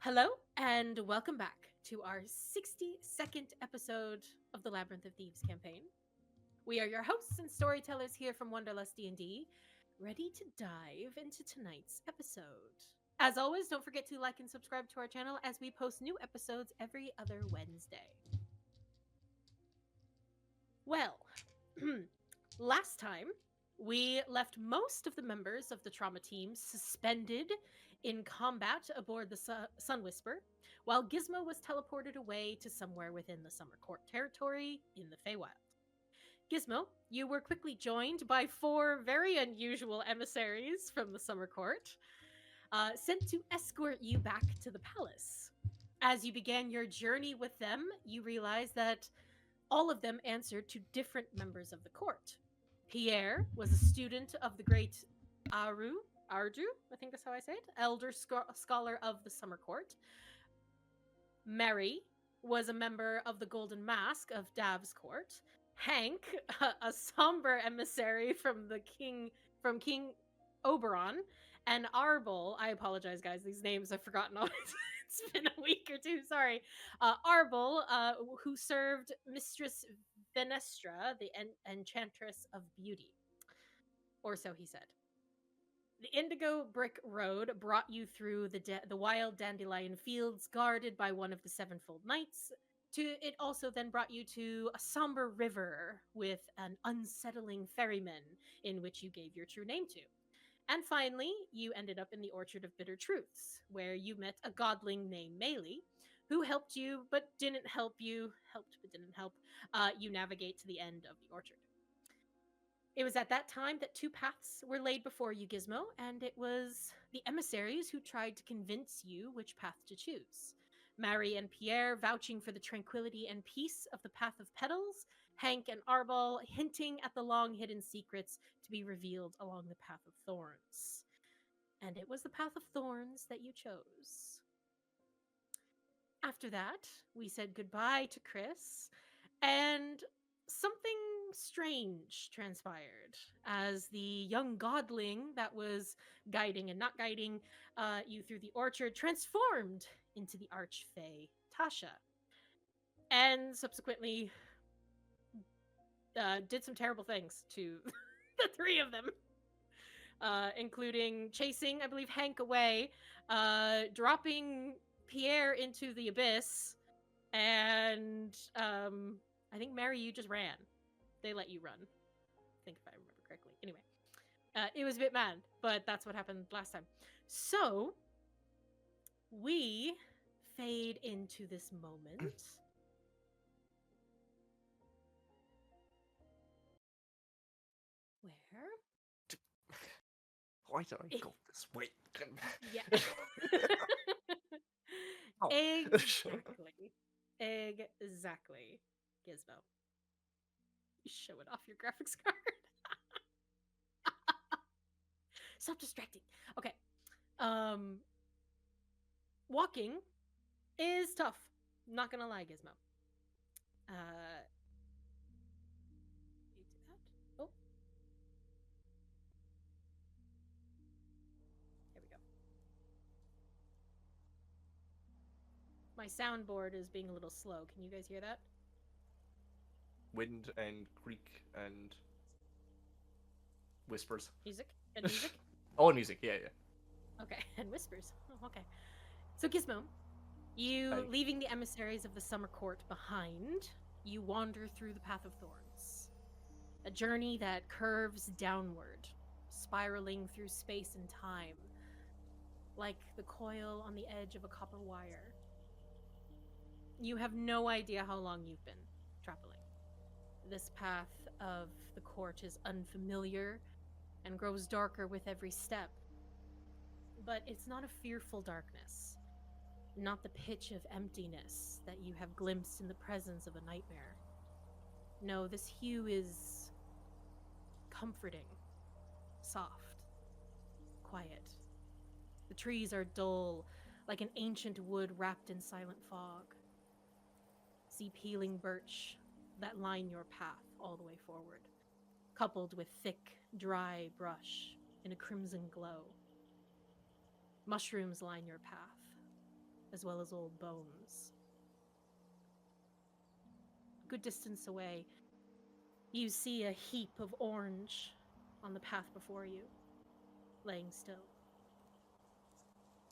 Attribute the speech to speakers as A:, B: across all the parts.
A: Hello, and welcome back to our 62nd episode of the Labyrinth of Thieves campaign. We are your hosts and storytellers here from Wanderlustdnd, ready to dive into tonight's episode. As always, don't forget to like and subscribe to our channel as we post new episodes every other Wednesday. Well, last time we left most of the members of the trauma team suspended in combat aboard the Sunwhisper, while Gizmo was teleported away to somewhere within the Summer Court territory in the Feywild. Gizmo, you were quickly joined by four very unusual emissaries from the Summer Court, sent to escort you back to the palace. As you began your journey with them, you realized that all of them answered to different members of the court. Pierre was a student of the great Arju, I think that's how I say it, elder scholar of the Summer Court. Mary was a member of the Golden Mask of Dav's court. Hank, a somber emissary from King Oberon, and Arbol. I apologize, guys. These names I've forgotten always. It's been a week or two. Sorry. Arbol, who served Mistress Venestra, the Enchantress of Beauty, or so he said. The Indigo Brick Road brought you through the wild dandelion fields guarded by one of the Sevenfold Knights. It also then brought you to a somber river with an unsettling ferryman in which you gave your true name to. And finally, you ended up in the Orchard of Bitter Truths, where you met a godling named Meili, who helped you but didn't help you, helped but didn't help you navigate to the end of the orchard. It was at that time that two paths were laid before you, Gizmo, and it was the emissaries who tried to convince you which path to choose. Mary and Pierre vouching for the tranquility and peace of the Path of Petals, Hank and Arbol hinting at the long-hidden secrets to be revealed along the Path of Thorns. And it was the Path of Thorns that you chose. After that, we said goodbye to Chris, and something strange transpired as the young godling that was guiding and not guiding you through the orchard transformed into the archfey Tasha, and subsequently did some terrible things to the three of them, including chasing, I believe, Hank away, dropping Pierre into the abyss, and I think Mary, you just ran. They let you run, I think, if I remember correctly. Anyway, it was a bit mad, but that's what happened last time. So we fade into this moment. Where?
B: Why did I go this way?
A: Yeah.
B: Oh.
A: Exactly. Gizmo. You show it off your graphics card. Stop distracting. Okay. Walking is tough. Not gonna lie, Gizmo. You do that? Oh. There we go. My soundboard is being a little slow. Can you guys hear that?
B: Wind and creek and whispers.
A: Music? And music?
B: Oh, and music. Yeah.
A: Okay. And whispers. Oh, okay. So, Gizmo, you leaving the emissaries of the Summer Court behind, you wander through the Path of Thorns. A journey that curves downward, spiraling through space and time, like the coil on the edge of a copper wire. You have no idea how long you've been traveling. This path of the court is unfamiliar and grows darker with every step. But it's not a fearful darkness, not the pitch of emptiness that you have glimpsed in the presence of a nightmare. No, this hue is comforting, soft, quiet. The trees are dull, like an ancient wood wrapped in silent fog. See peeling birch that line your path all the way forward, coupled with thick, dry brush in a crimson glow. Mushrooms line your path, as well as old bones. A good distance away, you see a heap of orange on the path before you, laying still.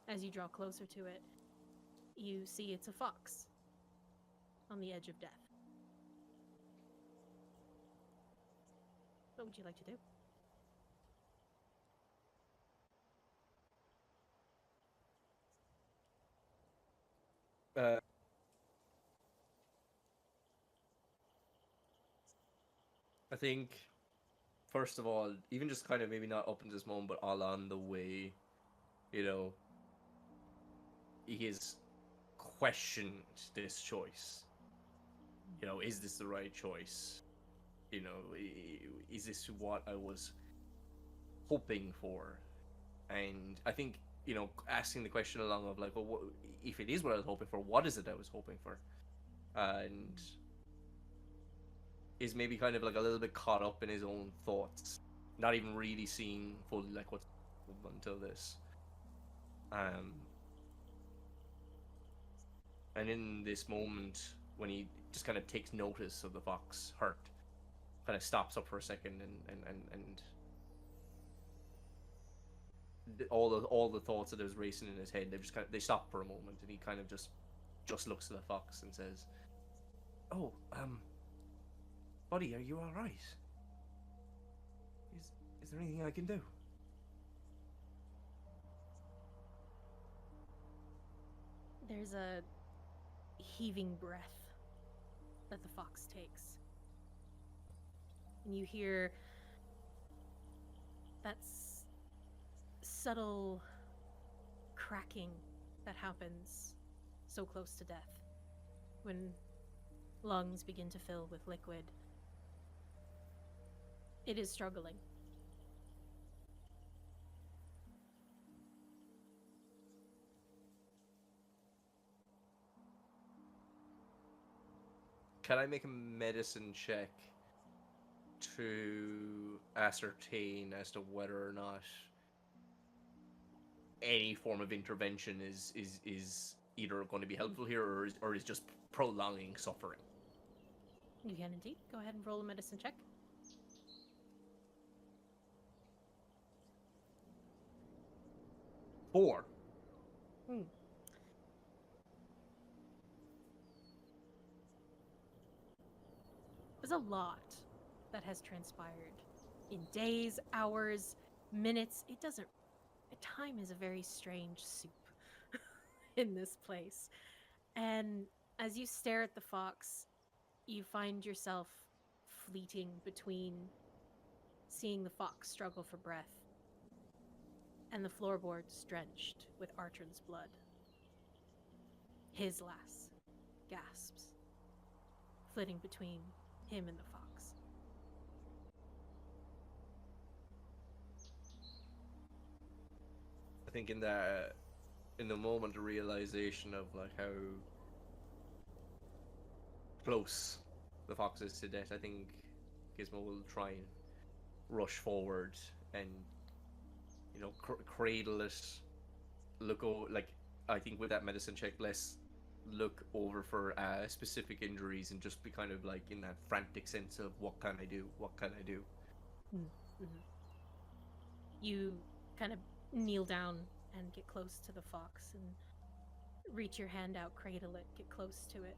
A: As you draw closer to it, you see it's a fox on the edge of death. What would you like to do?
B: I think, first of all, even just kind of maybe not up in this moment, but all on the way, you know, he has questioned this choice. You know, is this the right choice? You know, is this what I was hoping for? And I think, you know, asking the question along of like, well, what, if it is what I was hoping for, what is it I was hoping for? And is maybe kind of like a little bit caught up in his own thoughts, not even really seeing fully like what's until this. And in this moment, when he just kind of takes notice of the fox hurt, kind of stops up for a second, and all the thoughts that was racing in his head, they stop for a moment, and he kind of just looks at the fox and says, "Oh, buddy, are you all right? Is there anything I can do?"
A: There's a heaving breath that the fox takes. And you hear that subtle cracking that happens so close to death when lungs begin to fill with liquid. It is struggling.
B: Can I make a medicine check to ascertain as to whether or not any form of intervention is either going to be helpful here or is just prolonging suffering?
A: You can indeed. Go ahead and roll a medicine check.
B: Four.
A: There's a lot that has transpired in days, hours, minutes. Time is a very strange soup in this place. And as you stare at the fox, you find yourself fleeting between seeing the fox struggle for breath and the floorboards drenched with Artrin's blood. His last gasps, flitting between him and the fox.
B: I think in the moment of realization of like how close the fox is to death, I think Gizmo will try and rush forward and, you know, cradle it. I think with that medicine check, less look over for specific injuries and just be kind of like in that frantic sense of what can I do?
A: Mm-hmm. You kind of kneel down and get close to the fox and reach your hand out, cradle it, get close to it.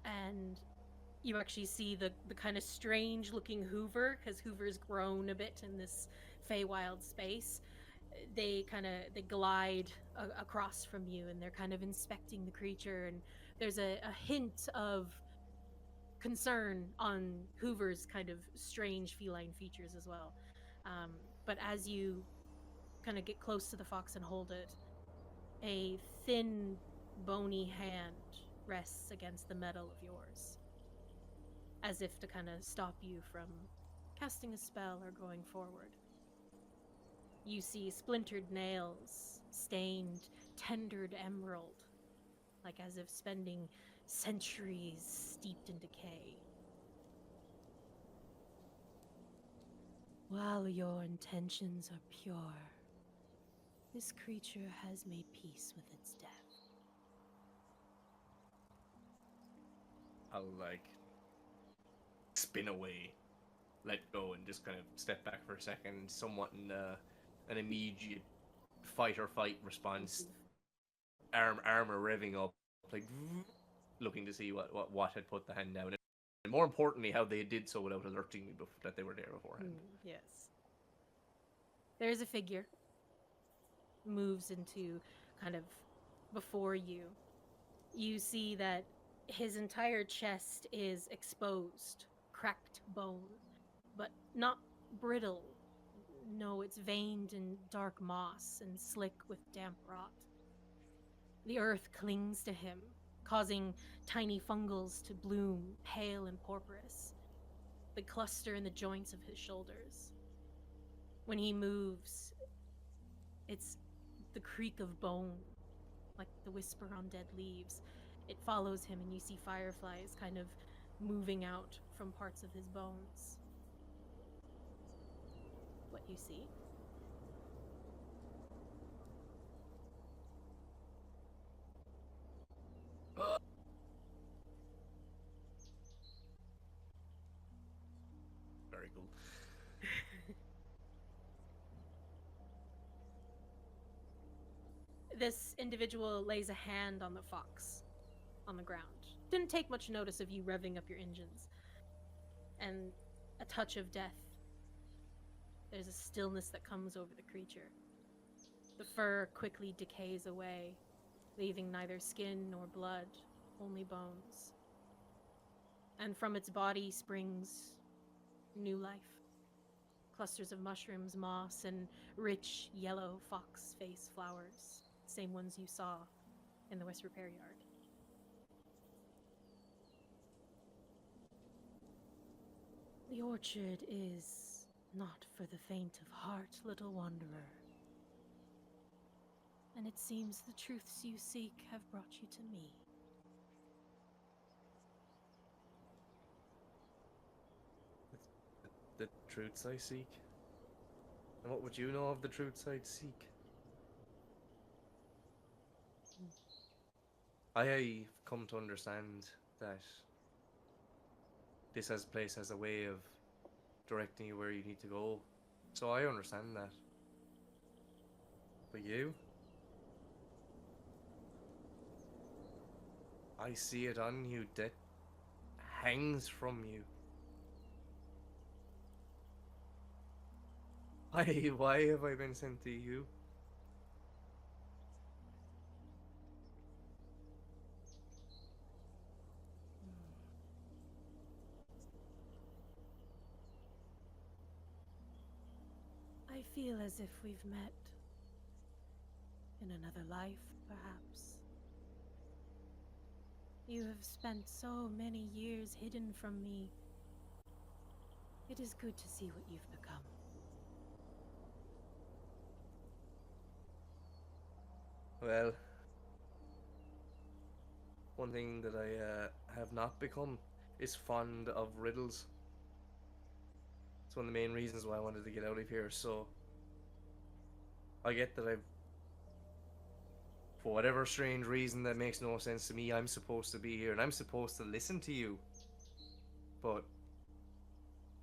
A: And you actually see the kind of strange looking Hoover, because Hoover's grown a bit in this Feywild space. They glide across from you, and they're kind of inspecting the creature, and there's a hint of concern on Hoover's kind of strange feline features as well. But as you kind of get close to the fox and hold it, a thin, bony hand rests against the metal of yours, as if to kind of stop you from casting a spell or going forward. You see splintered nails, stained, tendered emerald, like as if spending centuries steeped in decay. While your intentions are pure, This creature has made peace with its death.
B: I'll, like, spin away, let go, and just kind of step back for a second, somewhat in an immediate fight or flight response. Armor revving up, like, looking to see what had put the hand down. And more importantly, how they did so without alerting me that they were there beforehand.
A: Yes. There's a figure. Moves into kind of before you. You see that his entire chest is exposed, cracked bone, but not brittle. No, it's veined in dark moss and slick with damp rot. The earth clings to him, causing tiny fungals to bloom, pale and porporous. They cluster in the joints of his shoulders. When he moves, it's the creak of bone, like the whisper on dead leaves. It follows him, and you see fireflies kind of moving out from parts of his bones. What you see?
B: Very cool.
A: This individual lays a hand on the fox on the ground. Didn't take much notice of you revving up your engines. And a touch of death. There's a stillness that comes over the creature. The fur quickly decays away, leaving neither skin nor blood, only bones. And from its body springs new life. Clusters of mushrooms, moss, and rich yellow fox face flowers. Same ones you saw in the West Repair Yard. The orchard is not for the faint of heart, little wanderer. And it seems the truths you seek have brought you to me.
B: The truths I seek? And what would you know of the truths I'd seek? I've come to understand that this place has a way of directing you where you need to go. So I understand that. But you? I see it on you. Death hangs from you. Why have I been sent to you?
A: I feel as if we've met in another life, perhaps. You have spent so many years hidden from me. It is good to see what you've become.
B: Well, one thing that I have not become is fond of riddles. It's one of the main reasons why I wanted to get out of here, so I get that for whatever strange reason that makes no sense to me, I'm supposed to be here and I'm supposed to listen to you. But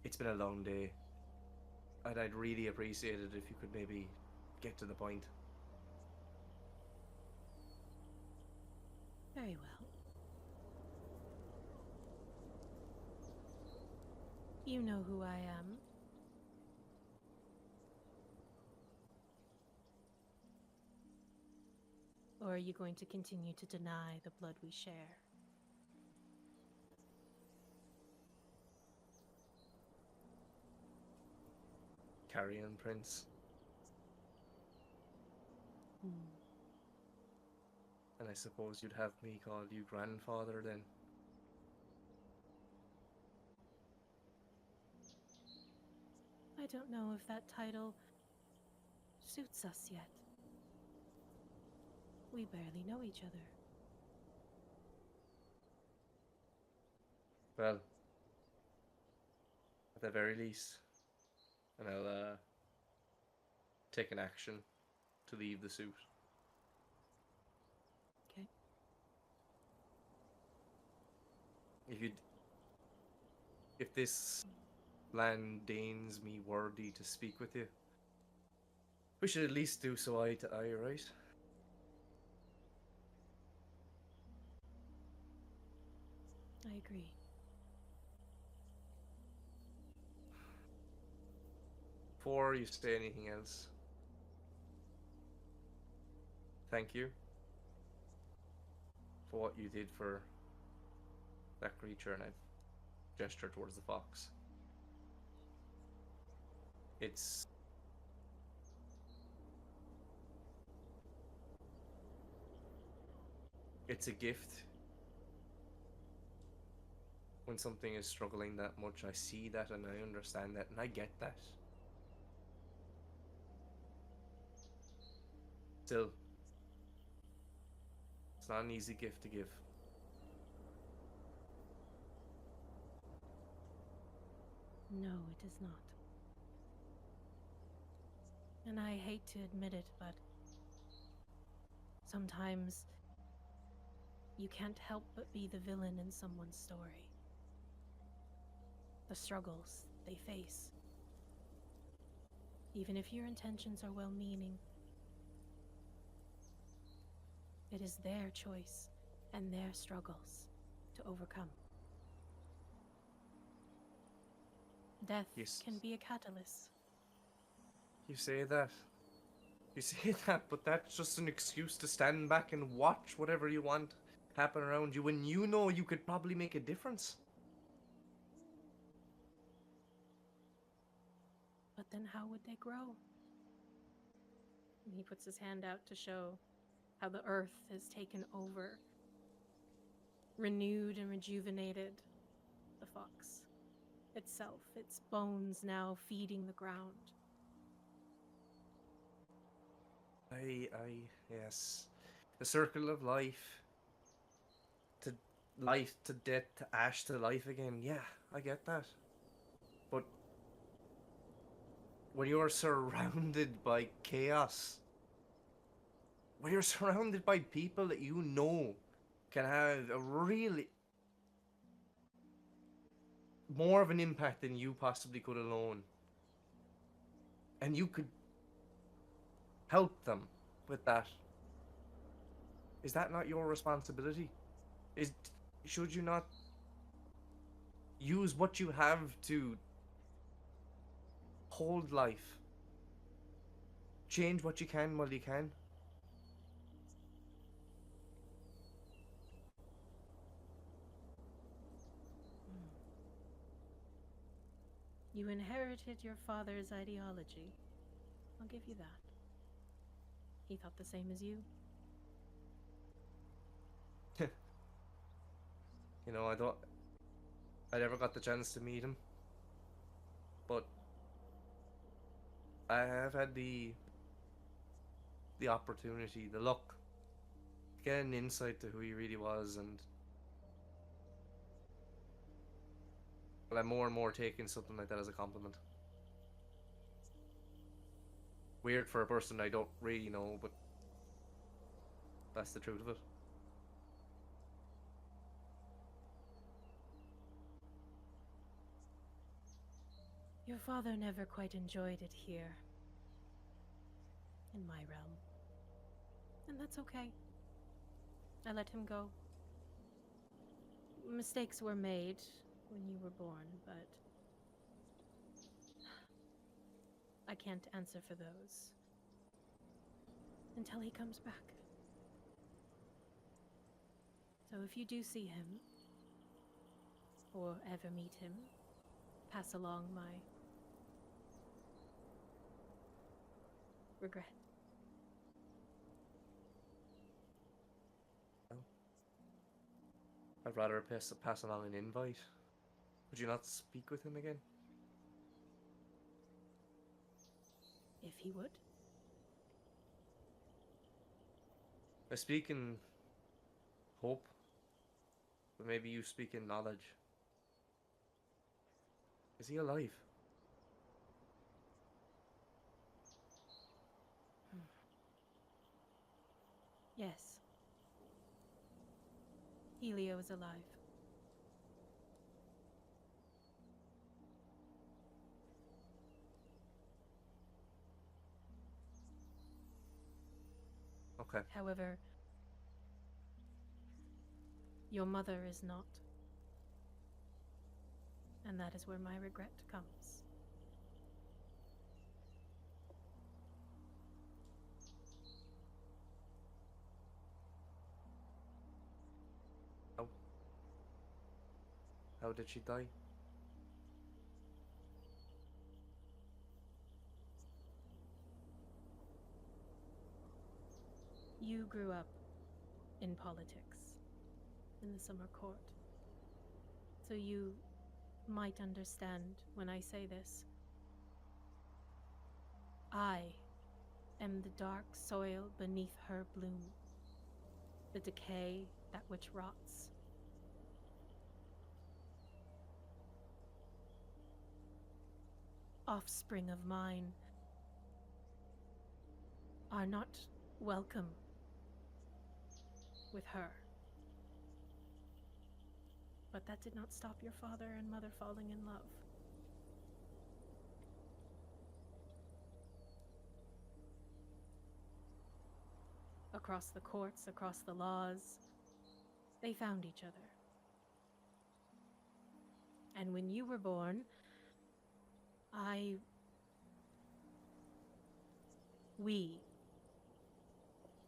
B: it's been a long day, and I'd really appreciate it if you could maybe get to the point.
A: Very well. You know who I am. Or are you going to continue to deny the blood we share?
B: Carry on, Prince. And I suppose you'd have me call you grandfather then.
A: I don't know if that title suits us yet. We barely know each other.
B: Well, at the very least, and I'll take an action to leave the suit.
A: Okay.
B: If this land deigns me worthy to speak with you, we should at least do so eye to eye, right?
A: I agree.
B: Before you say anything else, thank you for what you did for that creature, and I gesture towards the fox. It's a gift. When something is struggling that much, I see that and I understand that and I get that. Still, it's not an easy gift to give.
A: No, it is not. And I hate to admit it, but sometimes you can't help but be the villain in someone's story. The struggles they face. Even if your intentions are well-meaning, it is their choice and their struggles to overcome. Death
B: Yes.
A: can be a catalyst.
B: You say that. You say that, but that's just an excuse to stand back and watch whatever you want happen around you when you know you could probably make a difference.
A: But then how would they grow? And he puts his hand out to show how the earth has taken over, renewed and rejuvenated the fox itself, its bones now feeding the ground.
B: Yes. The circle of life. Life to death to ash to life again. Yeah, I get that. But when you're surrounded by chaos, when you're surrounded by people that you know can have a really more of an impact than you possibly could alone, and you could help them with that, is that not your responsibility? Should you not use what you have to hold life? Change what you can while you can?
A: You inherited your father's ideology. I'll give you that. He thought the same as you.
B: You know, I never got the chance to meet him, but I have had the opportunity, the luck, to get an insight to who he really was, and well, I'm more and more taking something like that as a compliment. Weird for a person I don't really know, but that's the truth of it.
A: Your father never quite enjoyed it here, in my realm. And that's okay. I let him go. Mistakes were made when you were born, but I can't answer for those until he comes back. So if you do see him, or ever meet him, pass along my regret.
B: I'd rather pass along an invite. Would you not speak with him again?
A: If he would.
B: I speak in hope, but maybe you speak in knowledge. Is he alive?
A: Yes. Helio is alive.
B: Okay.
A: However, your mother is not. And that is where my regret comes.
B: How did she die?
A: You grew up in politics, in the summer court. So you might understand when I say this. I am the dark soil beneath her bloom, the decay, that which rots. Offspring of mine are not welcome with her. But that did not stop your father and mother falling in love. Across the courts, across the laws, they found each other. And when you were born, we,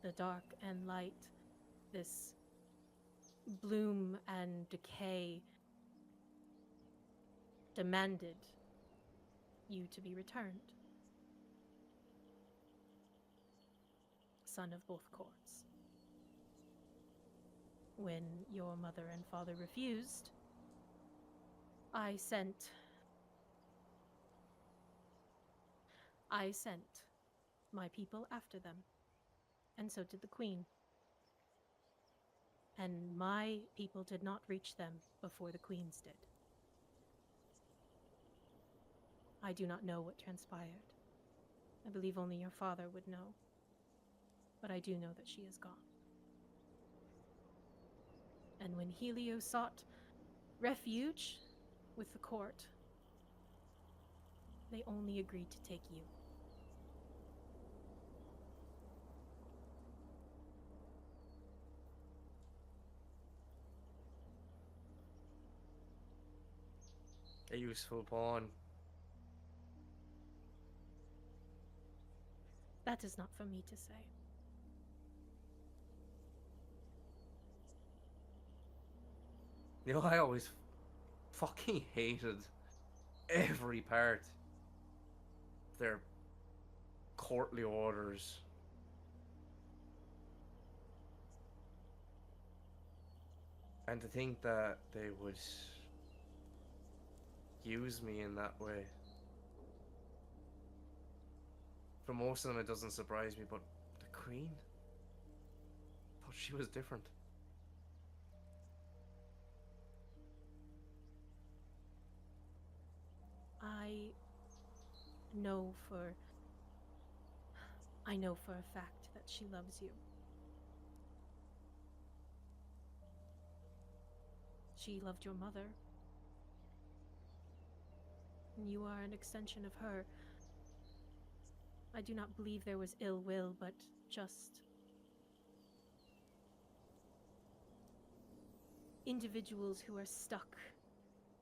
A: the dark and light, this bloom and decay, demanded you to be returned. Son of both courts. When your mother and father refused, I sent my people after them, and so did the queen. And my people did not reach them before the queen's did. I do not know what transpired. I believe only your father would know. But I do know that she is gone. And when Helio sought refuge with the court, they only agreed to take you.
B: A useful pawn.
A: That is not for me to say.
B: You know, I always fucking hated every part of their courtly orders. And to think that they would use me in that way. For most of them it doesn't surprise me, but the Queen? I thought she was different.
A: I know for a fact that she loves you. She loved your mother. And you are an extension of her. I do not believe there was ill will, but just individuals who are stuck,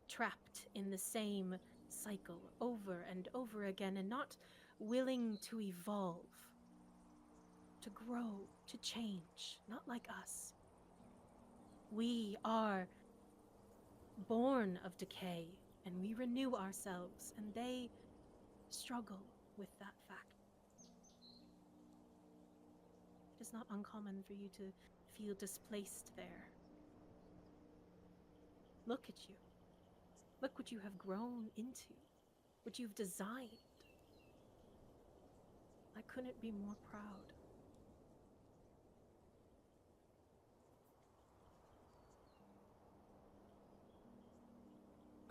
A: trapped in the same cycle over and over again, and not willing to evolve, to grow, to change, not like us. We are born of decay, and we renew ourselves, and they struggle with that fact. It is not uncommon for you to feel displaced there. Look at you. Look what you have grown into, what you've designed. I couldn't be more proud.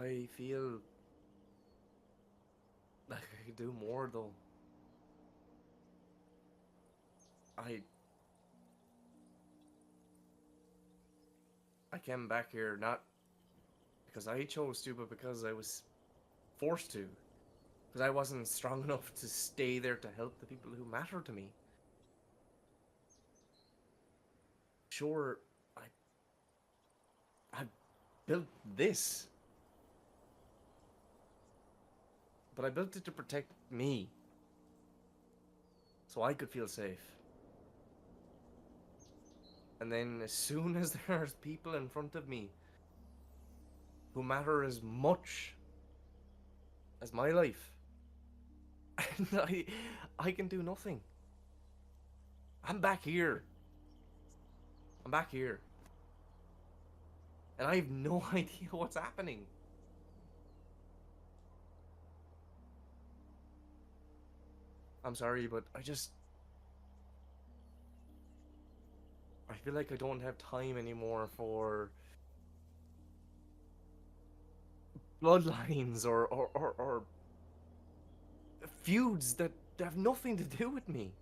B: I feel like I could do more though. I I came back here not because I chose to, but because I was forced to. Because I wasn't strong enough to stay there to help the people who matter to me. Sure, I built this. But I built it to protect me. So I could feel safe. And then as soon as there's people in front of me who matter as much as my life, and I can do nothing. I'm back here. I'm back here. And I have no idea what's happening. I'm sorry, but I feel like I don't have time anymore for bloodlines or feuds that have nothing to do with me.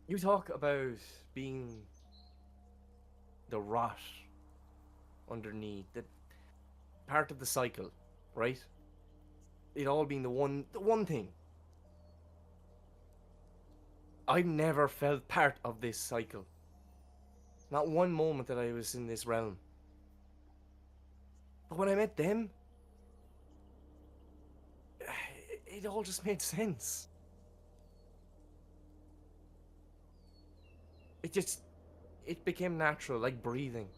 B: You talk about being the rot underneath, the part of the cycle, right? It all being the one thing. I never felt part of this cycle. Not one moment that I was in this realm. But when I met them, it all just made sense. It became natural, like breathing.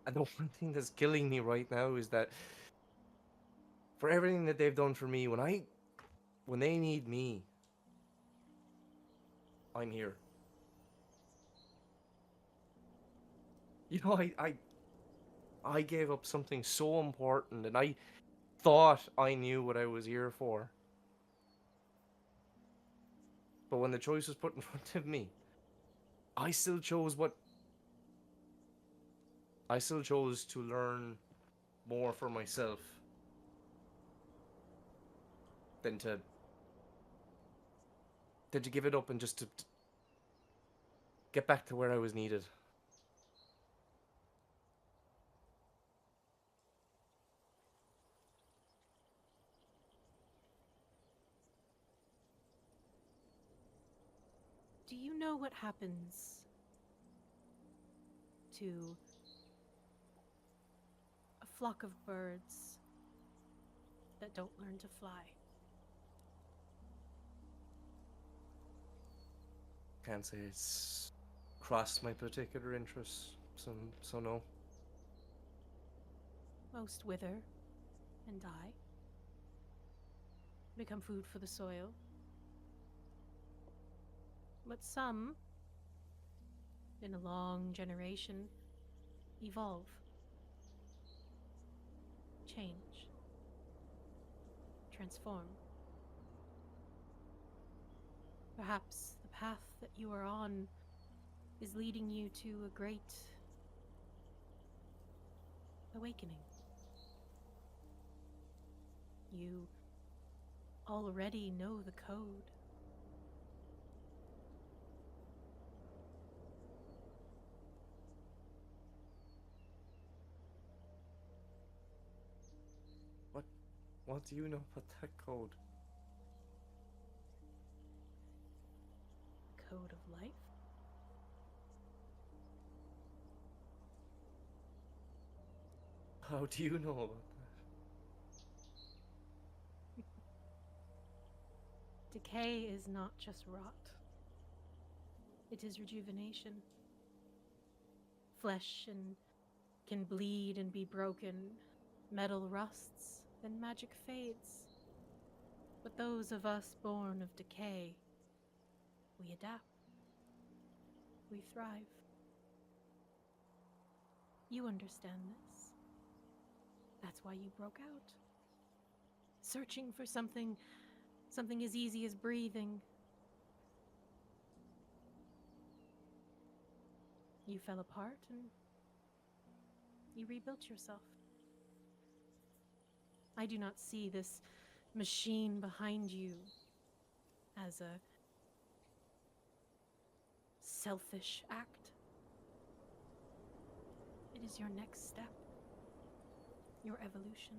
B: And the one thing that's killing me right now is that for everything that they've done for me, when they need me, I'm here. You know, I gave up something so important, and I thought I knew what I was here for. But when the choice was put in front of me, I still chose to learn more for myself than to give it up and just to get back to where I was needed.
A: Do you know what happens to a flock of birds that don't learn to fly?
B: Can't say it's crossed my particular interests, so no.
A: Most wither and die, become food for the soil. But some, in a long generation, evolve, change, transform. Perhaps the path that you are on is leading you to a great awakening. You already know the code.
B: What do you know about that code?
A: Code of life?
B: How do you know about that?
A: Decay is not just rot. It is rejuvenation. Flesh can bleed and be broken. Metal rusts, and magic fades. But those of us born of decay, we adapt. We thrive. You understand this. That's why you broke out. Searching for something as easy as breathing. You fell apart and you rebuilt yourself. I do not see this machine behind you as a selfish act. It is your next step, your evolution.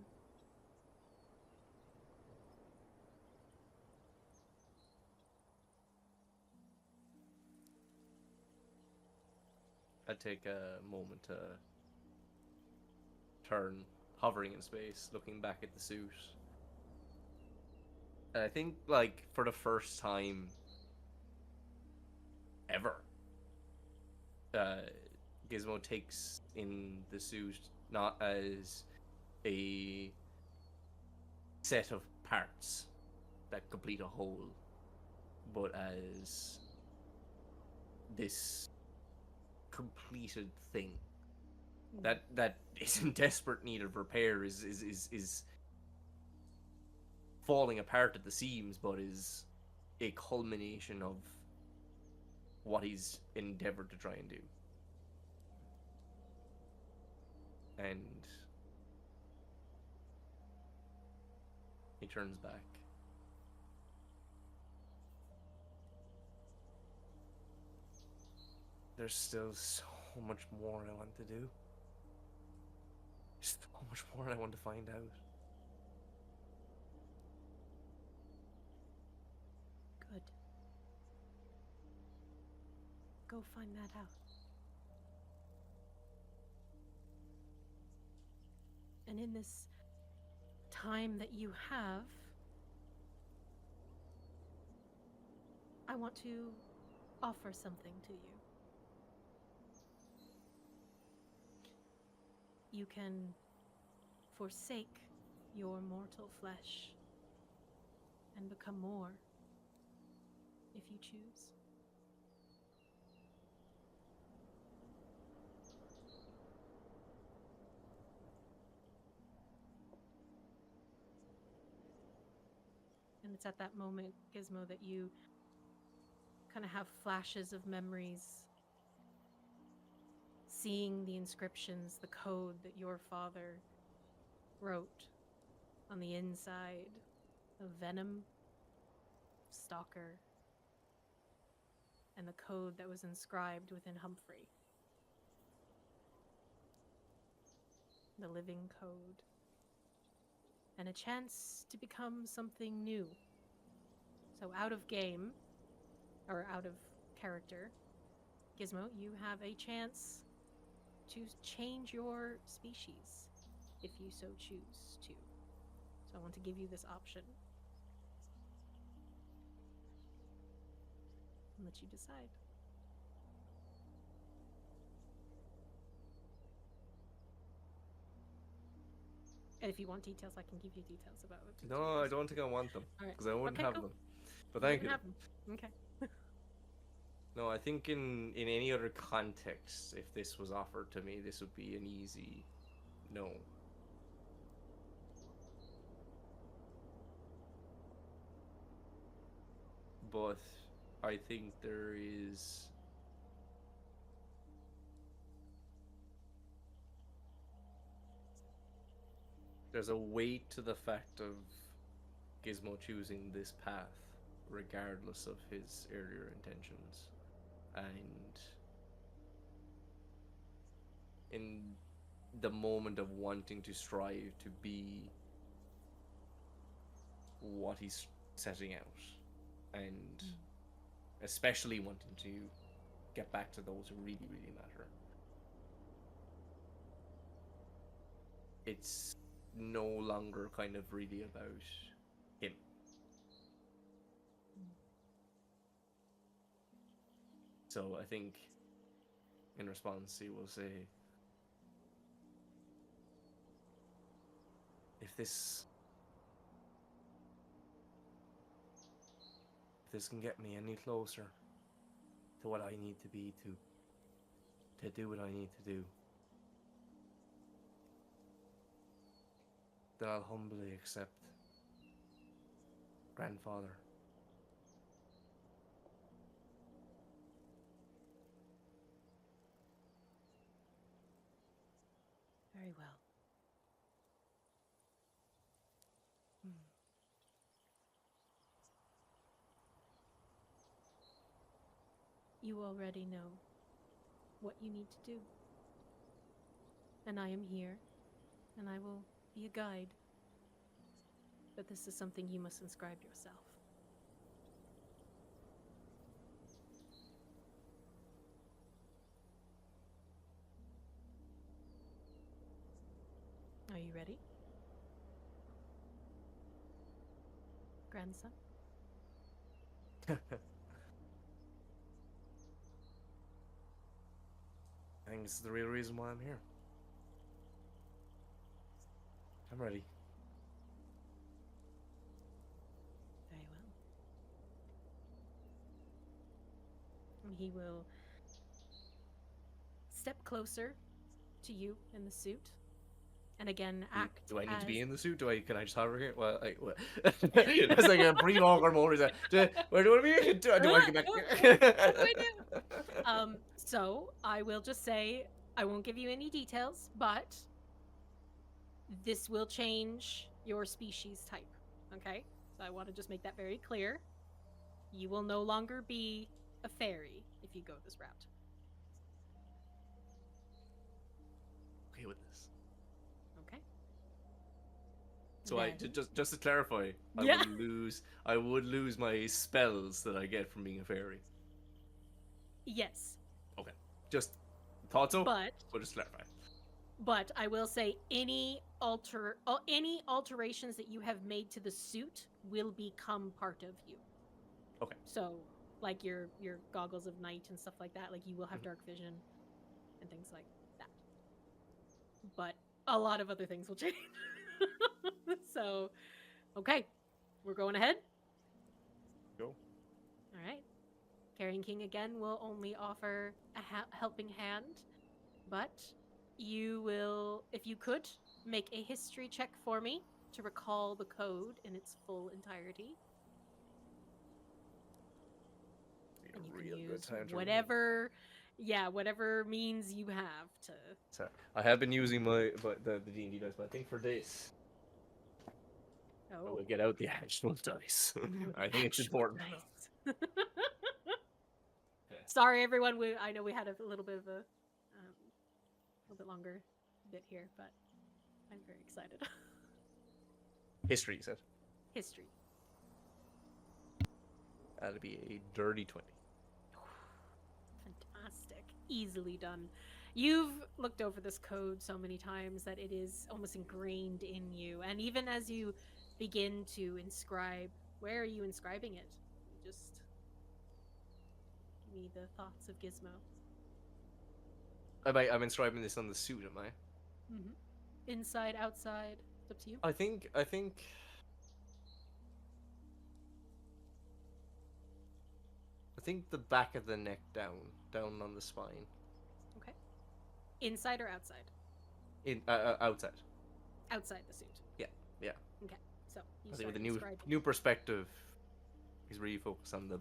B: I take a moment to turn, hovering in space, looking back at the suit. And I think, like, for the first time ever, Gizmo takes in the suit not as a set of parts that complete a whole, but as this completed thing that is in desperate need of repair, is falling apart at the seams, but is a culmination of what he's endeavored to try and do. And he turns back. There's still so much more I want to do. So much more I want to find out.
A: Good. Go find that out. And in this time that you have, I want to offer something to you. You can forsake your mortal flesh and become more if you choose. And it's at that moment, Gizmo, that you kind of have flashes of memories, seeing the inscriptions, the code that your father wrote on the inside of Venom, Stalker, and the code that was inscribed within Humphrey. The living code. And a chance to become something new. So out of game, or out of character, Gizmo, you have a chance to change your species, if you so choose to. So I want to give you this option. And let you decide. And if you want details, I can give you details about it.
B: No, I don't think I want them, because I wouldn't have
A: cool.
B: them. But thank you.
A: Have them. Okay.
B: No, I think in any other context, if this was offered to me, this would be an easy no. But I think there's a weight to the fact of Gizmo choosing this path, regardless of his earlier intentions. And in the moment of wanting to strive to be what he's setting out, and especially wanting to get back to those who really, really matter, it's no longer kind of really about him. So I think in response he will say, if this can get me any closer to what I need to be to do what I need to do, then I'll humbly accept grandfather.
A: Very well. you already know what you need to do. And I am here, and I will be a guide. But this is something you must inscribe yourself. Are you ready? Grandson?
B: I think this is the real reason why I'm here. I'm ready.
A: Very well. And he will step closer to you in the suit. And again, act.
B: Do I need to be
A: as-
B: in the suit? Can I just hover here? Well, what? That's like a brief awkward moment. Where do I be? Do I get back?
A: What do I do? So I will just say I won't give you any details, but this will change your species type. Okay? So I want to just make that very clear. You will no longer be a fairy if you go this route.
B: Okay with this.
A: Okay?
B: So
A: Then-
B: just to clarify,
A: Yeah.
B: I would lose my spells that I get from being a fairy.
A: Yes.
B: Just thought so.
A: But
B: just clarify.
A: But I will say any alterations that you have made to the suit will become part of you.
B: Okay.
A: So, like your goggles of night and stuff like that, like you will have
B: Mhm.
A: dark vision and things like that. But a lot of other things will change. So, okay, we're going ahead.
B: Go.
A: All right. Carrying King again will only offer a helping hand, but you will, if you could, make a history check for me to recall the code in its full entirety.
B: Be
A: And
B: a
A: you can
B: real good
A: use
B: time to
A: whatever means you have to.
B: So, I have been using the D&D dice, but I think for this, I
A: Oh,
B: will get out the actual dice. I think it's important.
A: Nice. Sorry, everyone. I know we had a little bit of a little bit longer bit here, but I'm very excited.
B: History, you said.
A: History.
B: That'll be a dirty 20.
A: Fantastic. Easily done. You've looked over this code so many times that it is almost ingrained in you. And even as you begin to inscribe, where are you inscribing it? Just give me the thoughts of Gizmo.
B: I'm inscribing this on the suit, am I?
A: Mm-hmm. Inside, outside, it's up to you.
B: I think the back of the neck down on the spine.
A: Okay. Inside or outside?
B: In outside.
A: Outside the suit.
B: Yeah.
A: Okay. So you
B: I think with
A: start
B: the
A: inscribing
B: new perspective, he's really focused on the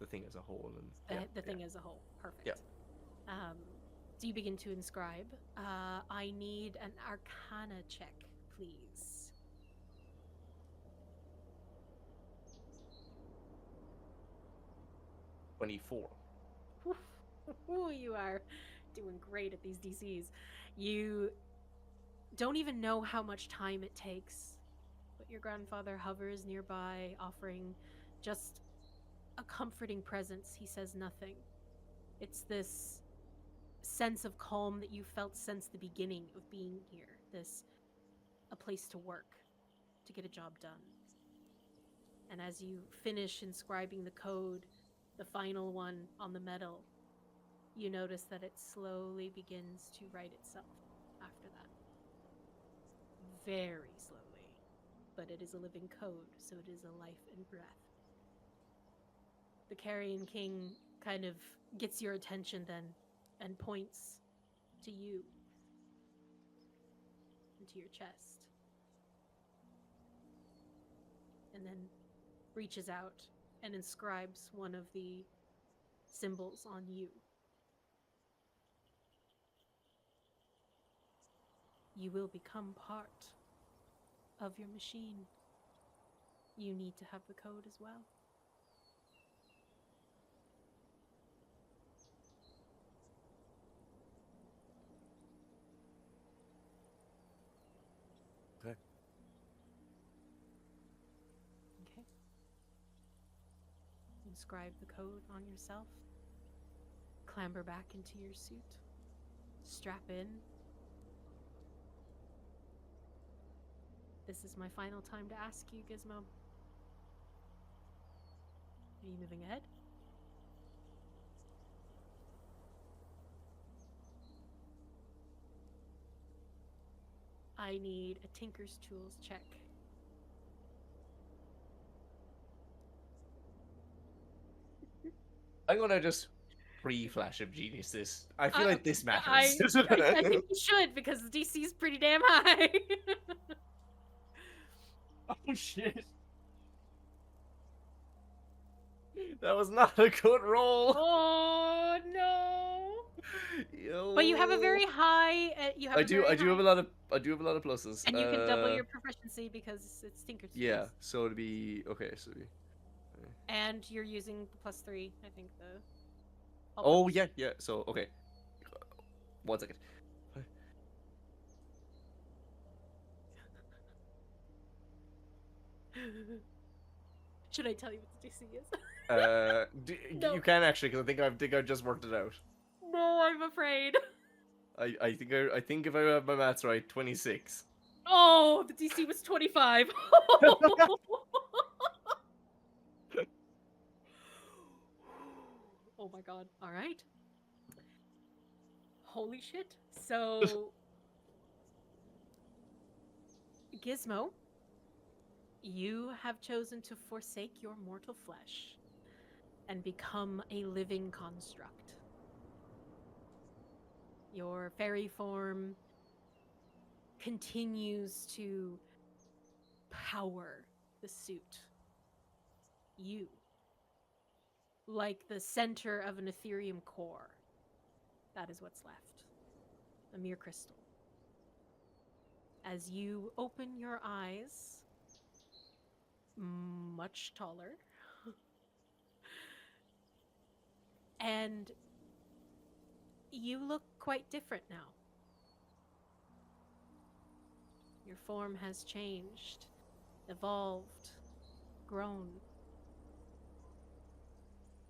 B: thing as a whole and
A: the thing as a whole. Perfect.
B: Yeah.
A: So you begin to inscribe. I need an Arcana check, please.
B: 24.
A: Ooh, you are doing great at these DCs. You don't even know how much time it takes, but your grandfather hovers nearby, offering just a comforting presence. He says nothing. It's this sense of calm that you felt since the beginning of being here. A place to work, to get a job done. And as you finish inscribing the code, the final one on the metal, you notice that it slowly begins to write itself after that. Very slowly. But it is a living code, so it is a life and breath. The Carrion King kind of gets your attention then and points to you and to your chest. And then reaches out and inscribes one of the symbols on you. You will become part of your machine. You need to have the code as well. inscribe the code on yourself, clamber back into your suit, strap in. This is my final time to ask you, Gizmo. Are you moving ahead? I need a Tinker's Tools check.
B: I'm gonna just pre-flash of genius this. I feel like this matters.
A: I think you should, because the DC is pretty damn high.
B: Oh shit. That was not a good roll.
A: Oh no!
B: Yo.
A: But you have a very high.
B: I do have a lot of pluses.
A: And you can double your proficiency because it's Tinker's Tools.
B: Yeah, so it'd be okay. So it'd be,
A: and you're using the +3. I think the.
B: Oh yeah. So okay. 1 second.
A: Should I tell you what the DC is?
B: No. You can actually, because I think I just worked it out.
A: No, I'm afraid.
B: I think if I have my maths right, 26.
A: Oh, the DC was 25. Oh my god. All right. Holy shit. So, Gizmo, you have chosen to forsake your mortal flesh and become a living construct. Your fairy form continues to power the suit. You, like the center of an Ethereum core, that is what's left. A mere crystal. As you open your eyes, much taller, and you look quite different now. Your form has changed, evolved, grown,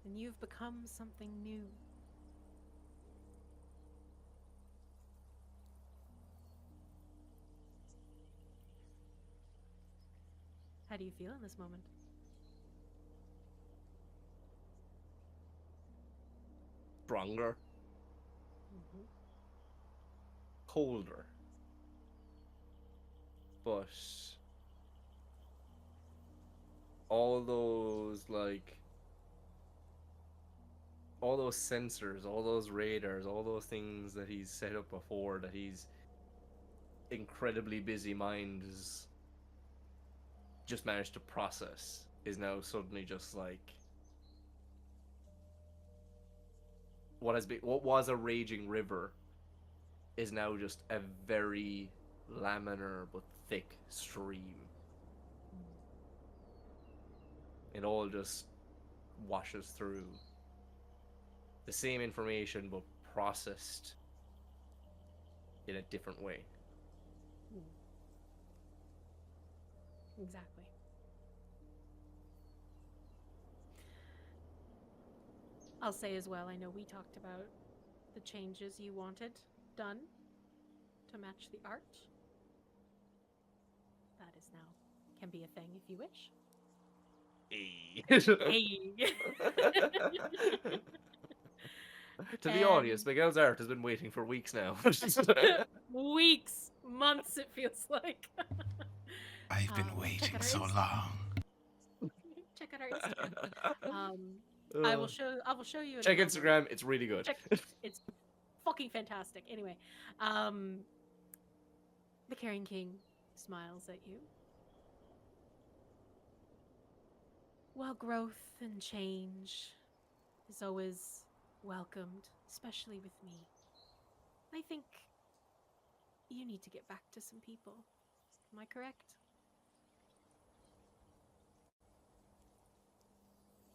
A: and you've become something new. How do you feel in this moment?
B: Stronger.
A: Mm-hmm.
B: Colder. But all those sensors, all those radars, all those things that he's set up before, that he's incredibly busy mind is just managed to process, is now suddenly just like what was a raging river is now just a very laminar but thick stream. It all just washes through the same information but processed in a different way.
A: Exactly. I'll say as well, I know we talked about the changes you wanted done to match the art. That is now can be a thing if you wish.
B: Hey.
A: Hey.
B: To the audience, Miguel's art has been waiting for weeks now.
A: Weeks, months it feels like.
C: I've been waiting so long.
A: Check out our Instagram. I will show you.
B: Check Instagram. It's really good.
A: It's fucking fantastic. Anyway, the Caring King smiles at you. While growth and change is always welcomed, especially with me, I think you need to get back to some people. Am I correct?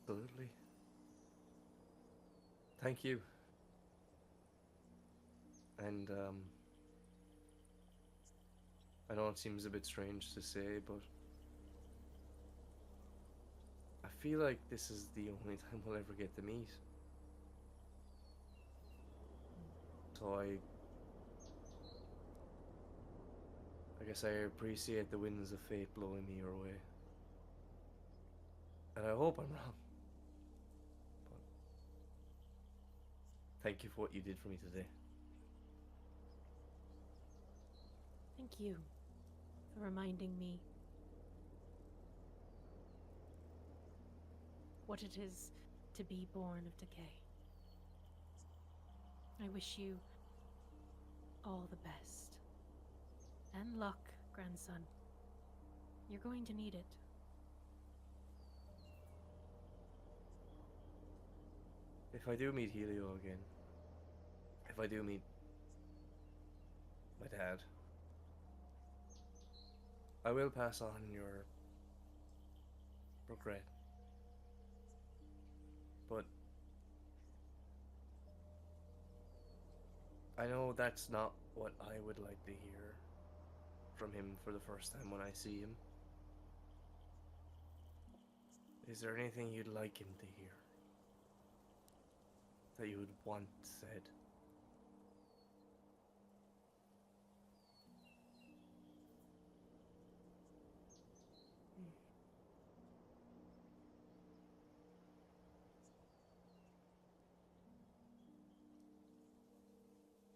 B: Absolutely. Thank you. And I know it seems a bit strange to say, but I feel like this is the only time we'll ever get to meet. So I guess I appreciate the winds of fate blowing me your way. And I hope I'm wrong. But thank you for what you did for me today.
A: Thank you for reminding me what it is to be born of decay. I wish you all the best. And luck, grandson. You're going to need it.
B: If I do meet Helio again, if I do meet my dad, I will pass on your regret. But I know that's not what I would like to hear from him for the first time when I see him. Is there anything you'd like him to hear? That you would want said?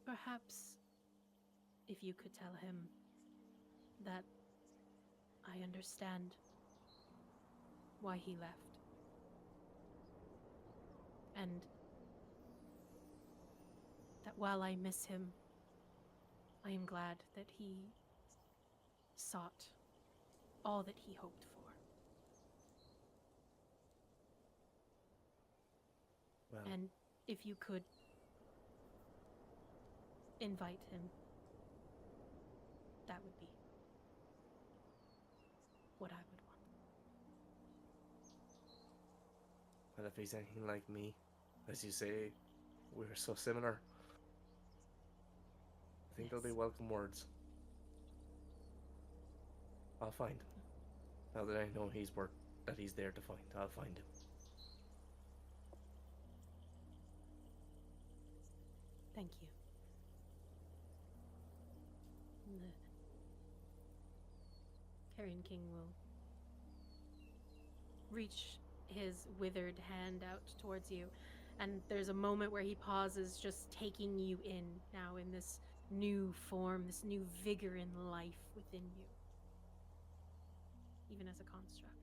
A: Perhaps if you could tell him that I understand why he left. And that while I miss him, I am glad that he sought all that he hoped for.
B: Well,
A: And if you could invite him, that would be what I would want.
B: and if he's anything like me, as you say, we're so similar. I think they'll be welcome words. I'll find him. Now that I know that he's there to find, I'll find him.
A: Thank you. And the Carrion King will reach his withered hand out towards you, and there's a moment where he pauses, just taking you in now in this new form, this new vigor and life within you, even as a construct,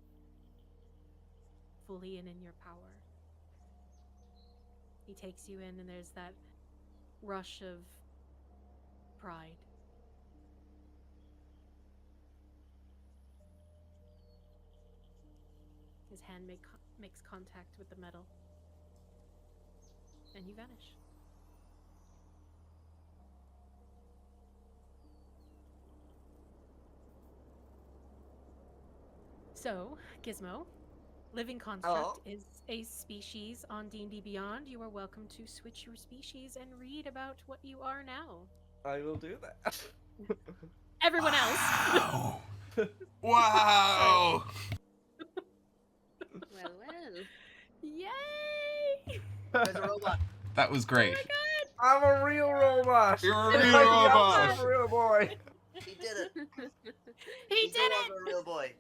A: fully in your power. He takes you in, and there's that rush of pride. His hand makes contact with the metal, and you vanish. So, Gizmo, living construct is a species on D&D Beyond. You are welcome to switch your species and read about what you are now.
B: I will do that.
A: Everyone else.
C: Wow! Wow!
D: Well, well.
A: Yay!
E: There's a robot.
C: That was great.
A: Oh my god!
B: I'm a real robot.
C: You're a
B: I'm
C: real
B: like the
C: robot.
B: opposite of a real boy.
E: He did it.
A: He
E: He's
A: did
E: no
A: it!
E: longer a real boy.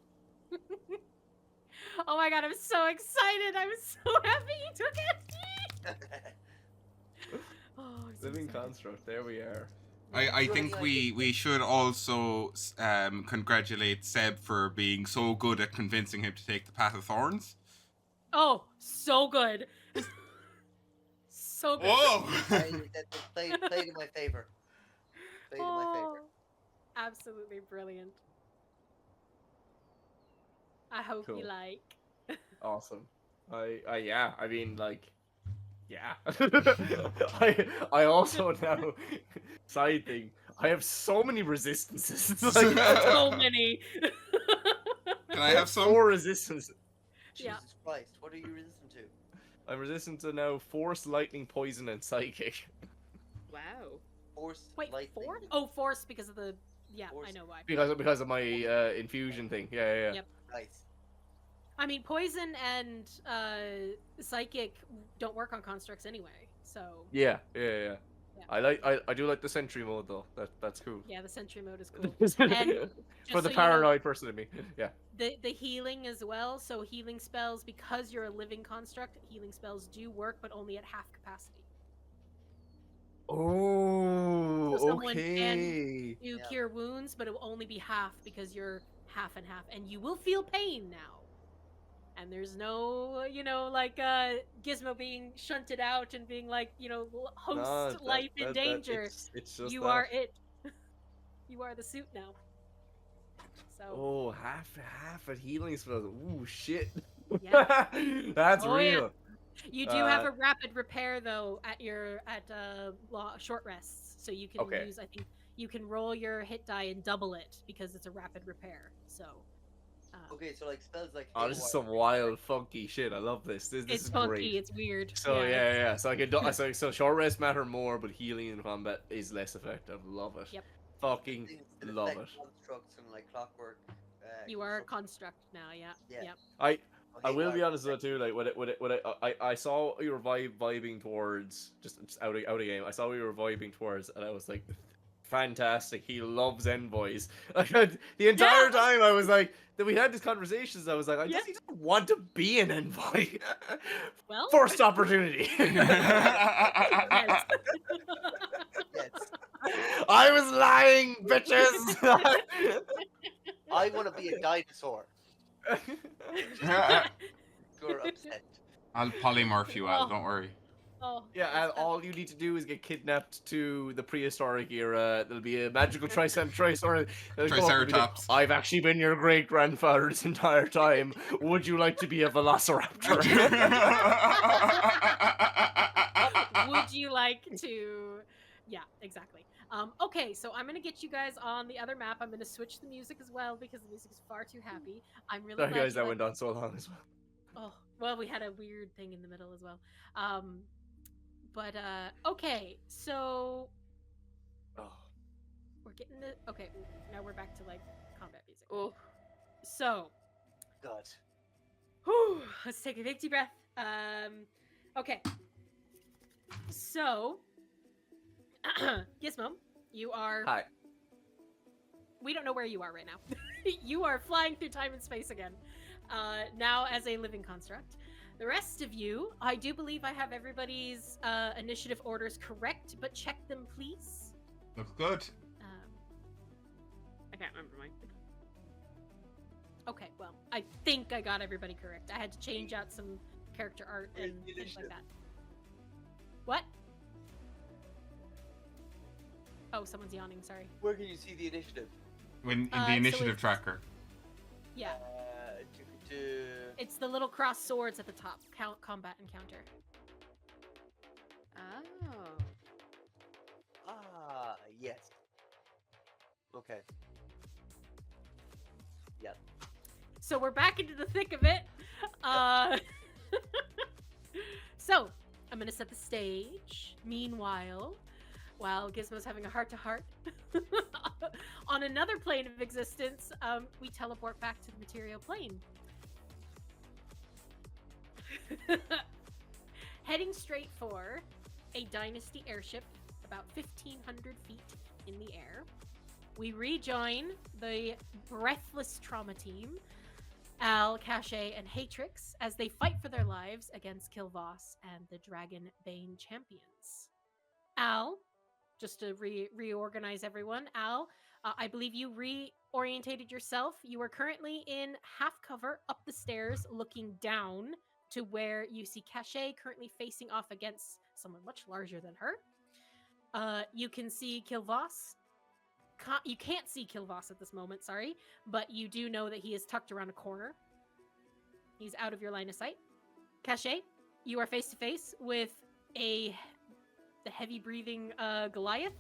A: Oh my god, I'm so excited! I'm so happy you took it! Oh, I'm so
B: Living
A: excited.
B: construct. There we are.
C: I think we should also congratulate Seb for being so good at convincing him to take the Path of Thorns.
A: Oh, so good. So good.
C: Whoa!
E: That played in my favor. Played in my favor.
A: Absolutely brilliant. I hope
B: Cool.
A: you like.
B: Awesome. Yeah. I mean, like, yeah. I also now side thing. I have so many resistances. It's like
A: So many.
C: Can I have some?
B: 4 resistances.
A: Yeah.
E: Jesus Christ, what are you resistant to?
B: I'm resistant to now force, lightning, poison, and psychic.
D: Wow.
E: Force,
A: Wait,
E: lightning.
A: 4? Oh, force because of the... Yeah,
E: Force.
A: I know why.
B: Because of my infusion thing. Yeah.
A: Yep.
E: Nice.
A: I mean, poison and psychic don't work on constructs anyway. So
B: Yeah.
A: yeah.
B: I do like the sentry mode though. That's cool.
A: Yeah, the sentry mode is cool. And
B: For
A: just
B: the
A: so you know,
B: paranoid person in me. Yeah.
A: the healing as well. So healing spells, because you're a living construct, healing spells do work, but only at half capacity.
B: Oh,
A: So someone can
B: okay.
A: do
E: Yeah.
A: cure wounds, but it will only be half because you're half and half, and you will feel pain now. And there's no, like Gizmo being shunted out and being like, host life in danger.
B: It's just
A: You
B: that.
A: are it. You are the suit now. So
B: Oh, half a healing spell. Ooh, shit.
A: Yeah.
B: That's
A: Oh, yeah.
B: real.
A: you do have a rapid repair though at short rests, so you can
B: Okay.
A: use. I think you can roll your hit die and double it because it's a rapid repair. So.
E: Okay, so like spells like.
B: Oh, this is
E: Haywire,
B: some wild, funky shit. I love this. This
A: It's
B: is
A: funky.
B: great.
A: It's weird.
B: So
A: it's-
B: yeah. So I can do. So short rest matter more, but healing in combat is less effective. Love it.
A: Yep.
B: Fucking
E: things that
B: love
E: affect
B: it.
E: constructs and like clockwork.
A: You are a
E: construction.
A: construct now. Yeah.
E: Yeah.
A: Yep.
B: I will be
E: Haywire
B: honest though too. Like when I saw you were vibing towards just out of game. I saw we were vibing towards, and I was like, fantastic. He loves envoys. Like the entire time I was like, that we had these conversations. I was like,
A: Yeah.
B: he doesn't want to be an envoy.
A: Well.
B: First opportunity.
A: Yes.
E: Yes.
B: I was lying, bitches.
E: I want to be a dinosaur. You're upset.
C: I'll polymorph you, Al.
A: Oh.
C: Don't worry.
A: Oh.
B: Yeah, and
A: that's-
B: all you need to do is get kidnapped to the prehistoric era. There'll be a magical Triceratops. I've actually been your great grandfather this entire time. Would you like to be a velociraptor?
A: Would you like to? Yeah, exactly. Okay, so I'm gonna get you guys on the other map. I'm gonna switch the music as well because the music is far too happy. I'm really
B: Sorry
A: glad
B: guys,
A: you
B: that
A: like-
B: went on so long as well.
A: Oh, well, we had a weird thing in the middle as well. But okay, so
B: Oh.
A: we're getting the okay. Now we're back to like combat music.
D: Oh,
A: So,
E: God.
A: whew, let's take a big deep breath. Okay. So, Gizmo, you are.
B: Hi.
A: We don't know where you are right now. You are flying through time and space again. Now as a living construct. The rest of you, I do believe I have everybody's initiative orders correct, but check them, please.
C: Looks good.
D: I can't remember mine.
A: Okay, well, I think I got everybody correct. I had to change out some character art
E: Where's
A: and
E: the
A: things like
E: initiative?
A: that. What? Oh, someone's yawning, sorry.
E: Where can you see the initiative?
C: When in
A: So
C: the initiative
A: it's-
C: tracker.
A: Yeah,
E: To...
A: it's the little cross swords at the top. Combat encounter.
D: Oh.
E: Ah, yes. Okay.
A: So we're back into the thick of it. So I'm gonna set the stage. Meanwhile, while Gizmo's having a heart-to-heart on another plane of existence, we teleport back to the material plane. Heading straight for a Dynasty airship about 1,500 feet in the air. We rejoin the breathless trauma team, Al, Cache, and Haytrix, as they fight for their lives against Kilvoss and the Dragon Bane champions. Al, just to reorganize everyone, Al, I believe you reorientated yourself. You are currently in half cover up the stairs, looking down to where you see Cache currently facing off against someone much larger than her. You can see Kilvoss. You can't see Kilvoss at this moment, sorry, but you do know that he is tucked around a corner. He's out of your line of sight. Cache, you are face to face with the heavy-breathing Goliath,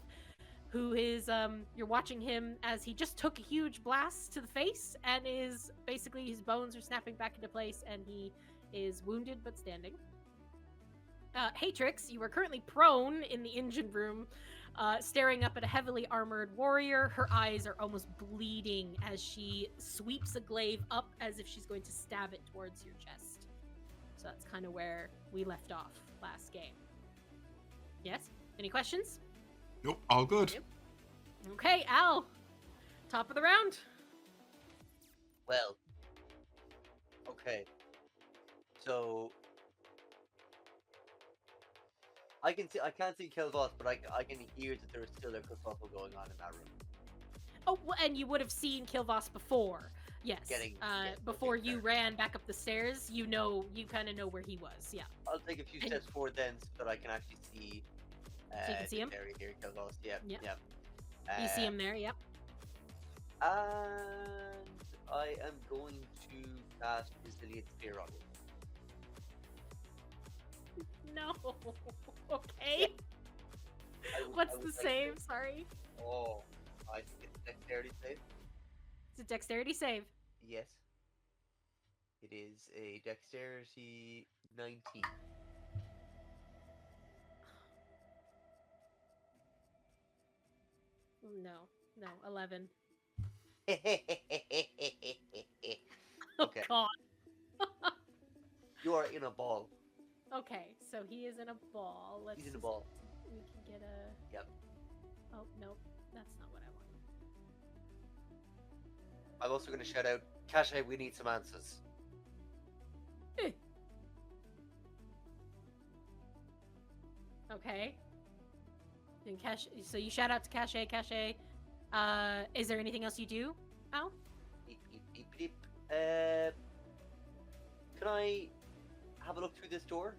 A: who is you're watching him as he just took a huge blast to the face and is basically his bones are snapping back into place and he is wounded but standing. Haytrix, you are currently prone in the engine room, staring up at a heavily armored warrior. Her eyes are almost bleeding as she sweeps a glaive up as if she's going to stab it towards your chest. So that's kind of where we left off last game. Yes? Any questions?
C: Nope, all good.
A: Nope. Okay, Al. Top of the round.
E: Well. Okay. So I can't see Kilvoss, but I can hear that there's still a kerfuffle going on in that room.
A: Oh, well, and you would have seen Kilvoss before. Yes. Before
E: okay,
A: you
E: fair.
A: ran back up the stairs, you kind of know where he was. Yeah.
E: I'll take a few steps forward then so that I can actually see.
A: So you can see him?
E: Area here, Kilvoss. Yeah.
A: Yeah.
E: Yeah.
A: You see him there, yep.
E: And I am going to cast Resilient Spear on him.
A: No. Okay. What's the save? Sorry.
E: Oh, I think it's a dexterity save.
A: It's a dexterity save.
E: Yes. It is a dexterity 19.
A: No, 11.
E: Okay.
A: Oh God.
E: You are in a ball.
A: Okay, so he is in a ball.
E: He's in a ball.
A: We can get a.
E: Yep.
A: Oh no, that's not what I want.
E: I'm also going to shout out, Cache, we need some answers.
A: Okay. And so you shout out to Cache. Is there anything else you do, Al?
E: Beep, beep, beep, beep. Can I have a look through this door?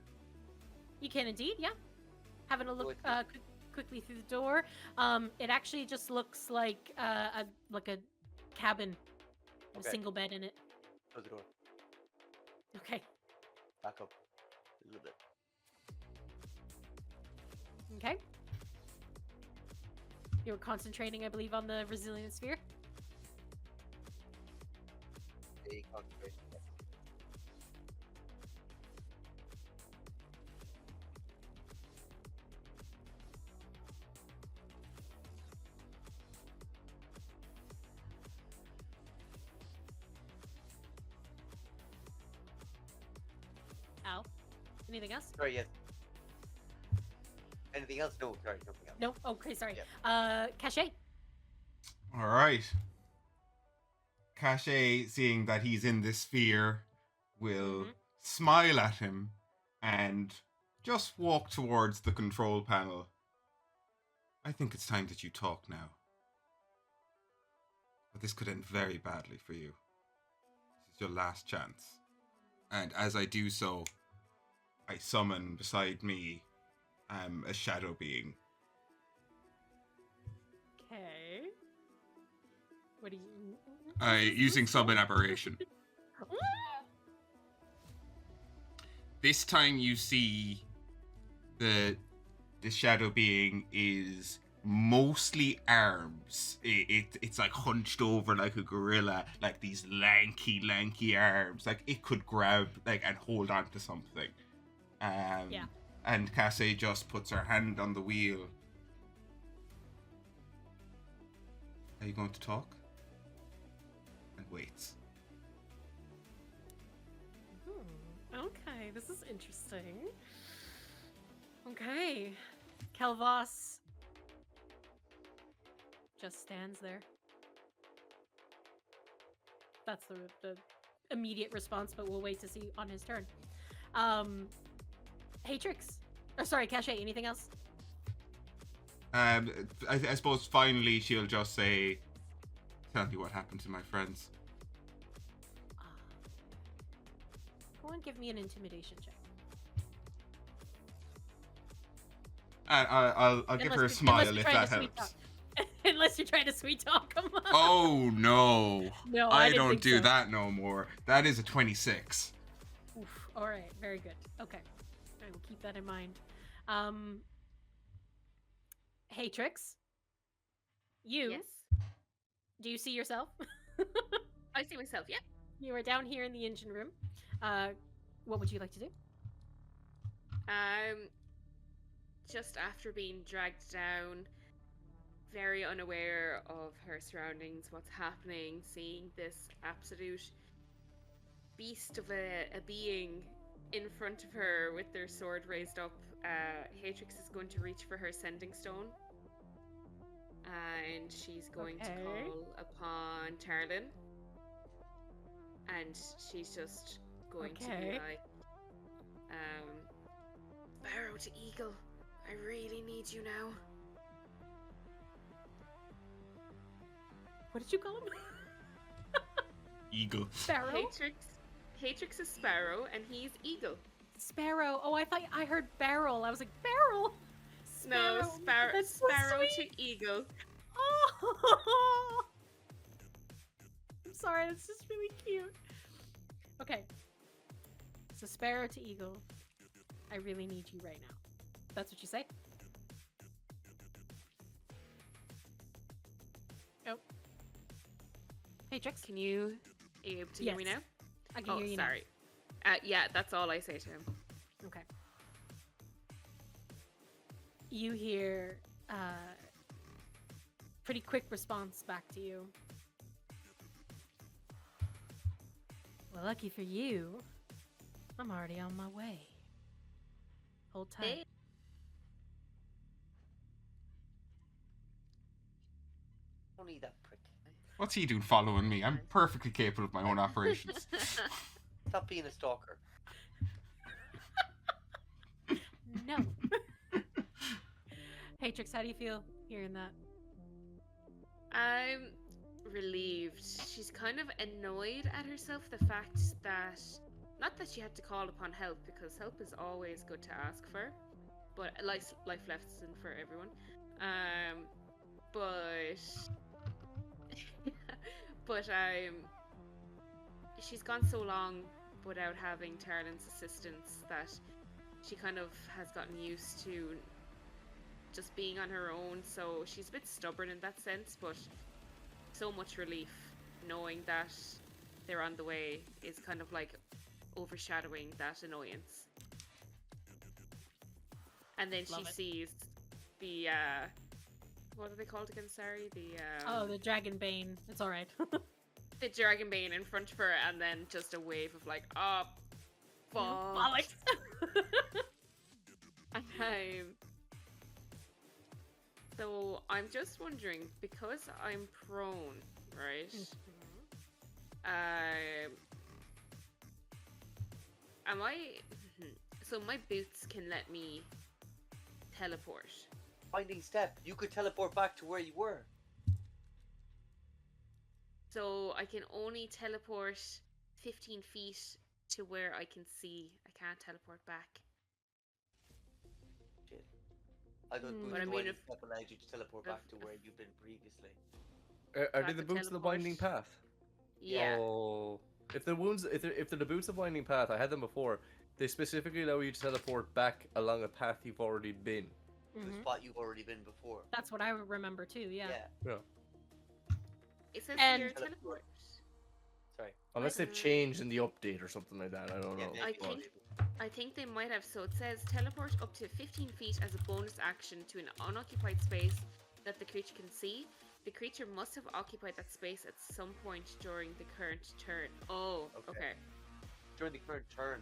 A: You can indeed, yeah. Having a look quickly through the door. It actually just looks like a cabin with a single bed in it.
E: Close the door.
A: Okay.
E: Back up a little bit.
A: Okay. You were concentrating, I believe, on the resilient sphere.
E: A concentration. Yes.
A: Al, anything else?
E: Sorry, yes. Anything else? No, sorry, nothing else.
A: No. Okay, sorry.
E: Yeah.
A: Cache.
C: All right. Cache, seeing that he's in this sphere, will smile at him and just walk towards the control panel. I think it's time that you talk now. But this could end very badly for you. This is your last chance. And as I do so, I summon beside me a shadow being.
A: Okay. What are you?
C: Using summon aberration. This time you see the shadow being is mostly arms. It's like hunched over like a gorilla, like these lanky arms. Like it could grab and hold on to something.
A: Yeah.
C: And Cassie just puts her hand on the wheel. Are you going to talk? And waits.
A: Okay, this is interesting. Okay. Kelvoss just stands there. That's the immediate response, but we'll wait to see on his turn. Haytrix. Or sorry, Cache, anything else?
C: I suppose finally she'll just say, "Tell me what happened to my friends."
A: Go and give me an intimidation check.
C: And I'll give her a smile if that helps.
A: Unless you're trying to sweet talk him.
C: Oh no!
A: No,
C: I
A: didn't
C: don't
A: think
C: do
A: so.
C: that no more. That is a 26.
A: Oof. All right, very good. Okay, I will keep that in mind. Haytrix, you.
D: Yes.
A: Do you see yourself?
D: I see myself, yeah.
A: You are down here in the engine room. What would you like to do?
D: Just after being dragged down, very unaware of her surroundings, what's happening, seeing this absolute beast of a being in front of her with their sword raised up. Haytrix is going to reach for her sending stone. And she's going to call upon Tarlin. And she's just going to be like, Sparrow to Eagle, I really need you now.
A: What did you call him?
C: Eagle.
A: Sparrow?
D: Haytrix is Sparrow, and he's Eagle.
A: Sparrow. Oh, I thought I heard barrel. I was like, barrel?
D: No,
A: Sparrow. That's so
D: Sparrow
A: sweet.
D: to Eagle.
A: Oh! I'm sorry, that's just really cute. Okay. So Sparrow to Eagle. I really need you right now. That's what you say? Oh. Haytrix?
D: Are you able to hear me now?
A: I can hear you
D: sorry. Yeah, that's all I say to him.
A: now. Okay. You hear pretty quick response back to you. Well, lucky for you, I'm already on my way. Hold tight.
D: Hey.
E: Don't need that prick.
C: What's he doing following me? I'm perfectly capable of my own operations.
E: Stop being a stalker.
A: No. Haytrix, how do you feel hearing that?
D: I'm relieved. She's kind of annoyed at herself, the fact that, not that she had to call upon help, because help is always good to ask for, but life lesson for everyone. But she's gone so long without having Tarlin's assistance that she kind of has gotten used to just being on her own, so she's a bit stubborn in that sense, but so much relief knowing that they're on the way is kind of like overshadowing that annoyance. And then she sees the what are they called again? Sorry,
A: the Dragon Bane. It's all right.
D: the Dragon Bane in front of her, and then just a wave of like, oh, fuck.
A: Alex.
D: So I'm just wondering, because I'm prone, right? Am I? So my boots can let me teleport.
E: Finding step. You could teleport back to where you were.
D: So I can only teleport 15 feet to where I can see. I can't teleport back.
E: Shit. I thought
D: But I mean, if
E: step allowed you to teleport back to where you've been previously.
B: Are they the boots of the Winding Path?
D: Yeah.
B: Oh, if they're the boots of Winding Path, I had them before. They specifically allow you to teleport back along a path you've already been.
E: The spot you've already been before.
A: That's what I remember too. Yeah.
D: It says
A: And-
D: here teleport.
E: Sorry.
B: Unless they've changed in the update or something like that, I don't know.
D: I think they might have. So it says teleport up to 15 feet as a bonus action to an unoccupied space that the creature can see. The creature must have occupied that space at some point during the current turn. Oh, okay.
E: During the current turn.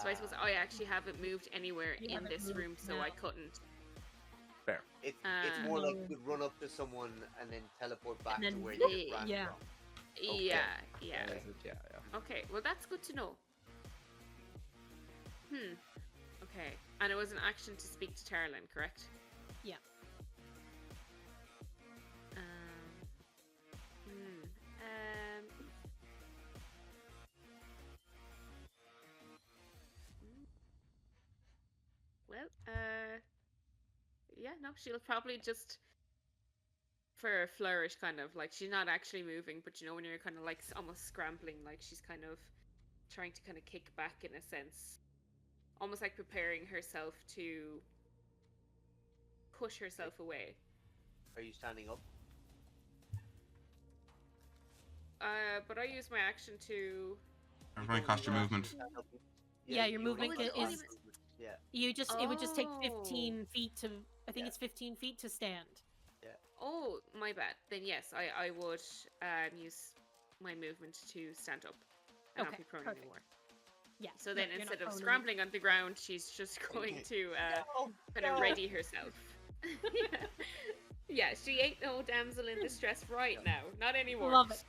D: So I suppose I actually haven't moved anywhere
A: You
D: in
A: haven't
D: this
A: moved,
D: room, so
A: no.
D: I couldn't.
B: Fair.
E: It's more like you could run up to someone and then teleport back
A: And
E: to
A: then-
E: where you ran
A: yeah.
E: from.
D: Yeah.
B: Yeah.
D: Okay, well that's good to know. Okay, and it was an action to speak to Tarlin, correct?
A: Yeah.
D: Well, yeah, no, she'll probably just, for a flourish, kind of, like, she's not actually moving, but you know when you're kind of, like, almost scrambling, like, she's kind of trying to kind of kick back in a sense. Almost like preparing herself to push herself away.
E: Are you standing up?
D: But I use my action to...
C: Everybody cost your movement.
A: Yeah, your
E: you
A: movement
E: only
A: is-
E: got movement. Yeah.
A: You just it would just take
D: Oh.
A: 15 feet to I think
E: Yeah.
A: it's 15 feet to stand.
D: Oh, my bad. Then yes, I would use my movement to stand up and not
A: Okay,
D: be prone
A: perfect.
D: anymore.
A: Yeah.
D: So
A: no,
D: then
A: you're not
D: instead of
A: prone
D: scrambling on the ground, she's just going to
E: No,
D: kind of
E: no.
D: ready herself. Yeah, she ain't no damsel in distress right now. Not anymore.
A: Love it.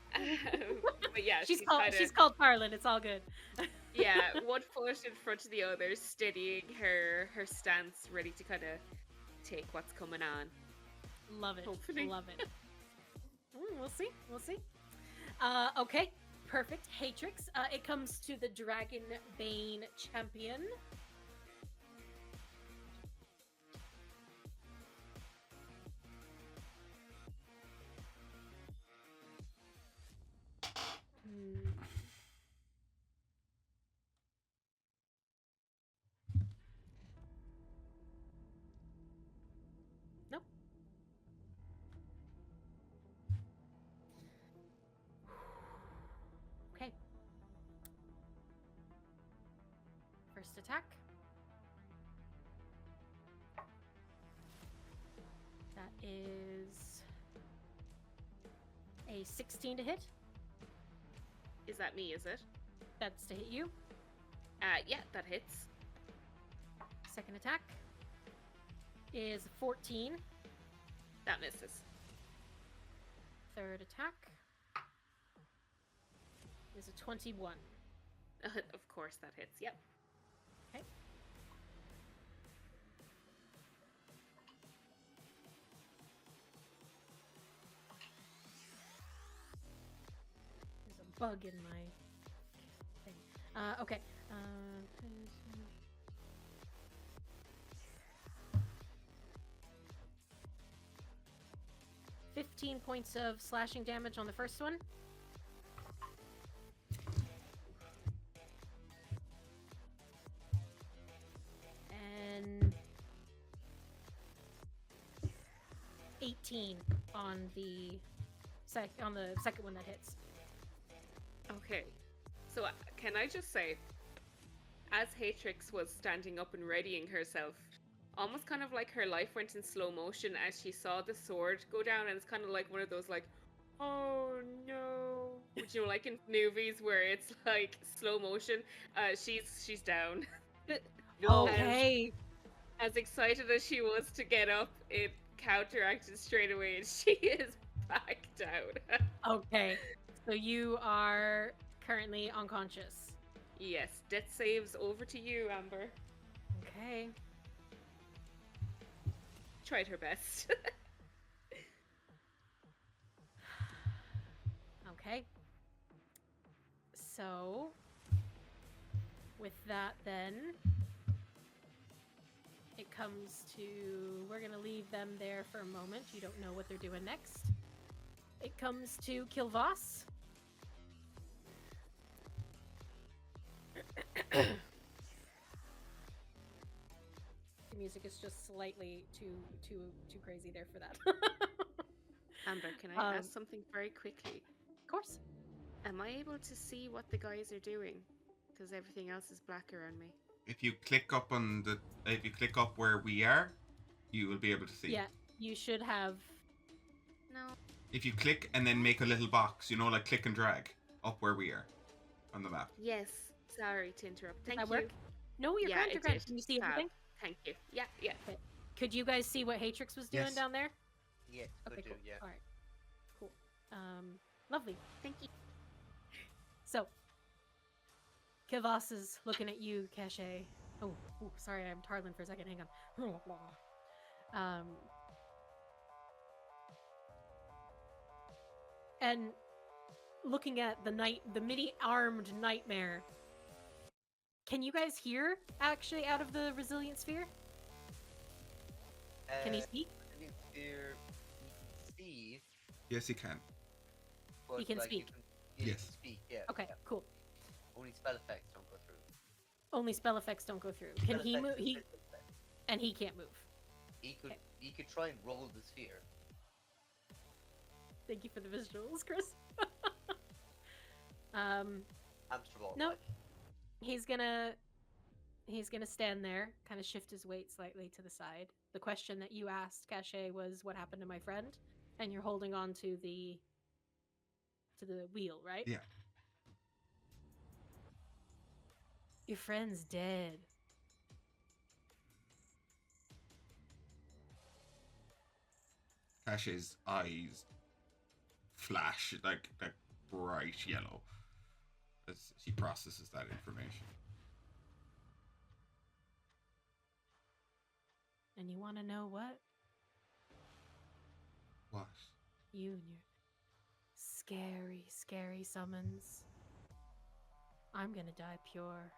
D: But yeah,
A: She's
D: kinda,
A: called Carlin. It's all good.
D: yeah, one foot in front of the other, steadying her stance, ready to kind of take what's coming on.
A: Love it.
D: Hopefully.
A: Love it. We'll see. We'll see. Okay. Perfect. Haytrix. It comes to the Dragon Bane champion. Hmm. Nope. Okay. First attack. That is a 16 to hit.
D: Is that me, is it?
A: That's to hit you.
D: Yeah, that hits.
A: Second attack is 14.
D: That misses.
A: Third attack is a 21.
D: Of course, that hits. Yep.
A: Okay. There's a bug in my thing. Okay. 15 points of slashing damage on the first one. And 18 on the second one that hits.
D: Okay. So can I just say, as Haytrix was standing up and readying herself, almost kind of like her life went in slow motion as she saw the sword go down, and it's kind of like one of those like, oh no, which, you know, like in movies where it's like slow motion. She's down.
E: No.
A: Okay.
D: As excited as she was to get up, it counteracted straight away, and she is back down.
A: Okay. So you are currently unconscious.
D: Yes, death saves over to you, Amber.
A: Okay.
D: Tried her best.
A: Okay. So, with that then, it comes to, we're going to leave them there for a moment. You don't know what they're doing next. It comes to Kilvas. The music is just slightly too crazy there for that.
D: Amber, can I
A: Um,
D: ask something very quickly?
A: Of course.
D: Am I able to see what the guys are doing? Because everything else is black around me.
C: If you click up where we are, you will be able to see.
A: Yeah, you should have.
D: No.
C: If you click and then make a little box, you know, like click and drag up where we are on the map.
D: Yes. Sorry to interrupt. Thank
A: that
D: you.
A: work? No, you're
D: Yeah,
A: grand.
D: it
A: You're grand.
D: did.
A: Can you see
D: Fab.
A: everything?
D: Thank you. Yeah, yeah.
A: Could you guys see what Haytrix was doing
C: Yes.
A: down there?
E: Yes,
A: Okay,
E: could do,
A: cool.
E: yeah.
A: All right. Cool. Lovely.
D: Thank you.
A: So, Kivas is looking at you, Cache. Oh, ooh, sorry, I'm Tarlin for a second. Hang on. And looking at the mini-armed nightmare. Can you guys hear actually out of the resilient sphere? Can he speak?
E: Resilient sphere, you can see,
C: Yes, you can.
E: but,
A: He can
E: like,
A: speak.
E: You
C: Yes.
E: can speak, yeah.
A: Okay,
E: yeah.
A: cool.
E: Only spell effects don't go through.
A: Only spell effects don't go through. Can
E: Spell
A: he
E: effects
A: move?
E: and
A: He
E: critical effects.
A: and he can't move.
E: He could try and roll the sphere.
A: Thank you for the visuals, Chris.
E: Hamster ball.
A: No.
E: like.
A: He's gonna He's gonna stand there, kind of shift his weight slightly to the side. The question that you asked, Cache, was what happened to my friend, and you're holding on to the wheel, right?
C: Yeah.
A: Your friend's dead.
C: Cash's eyes flash like bright yellow as she processes that information.
A: And you want to know what?
C: What?
A: You and your scary, scary summons. I'm gonna die pure.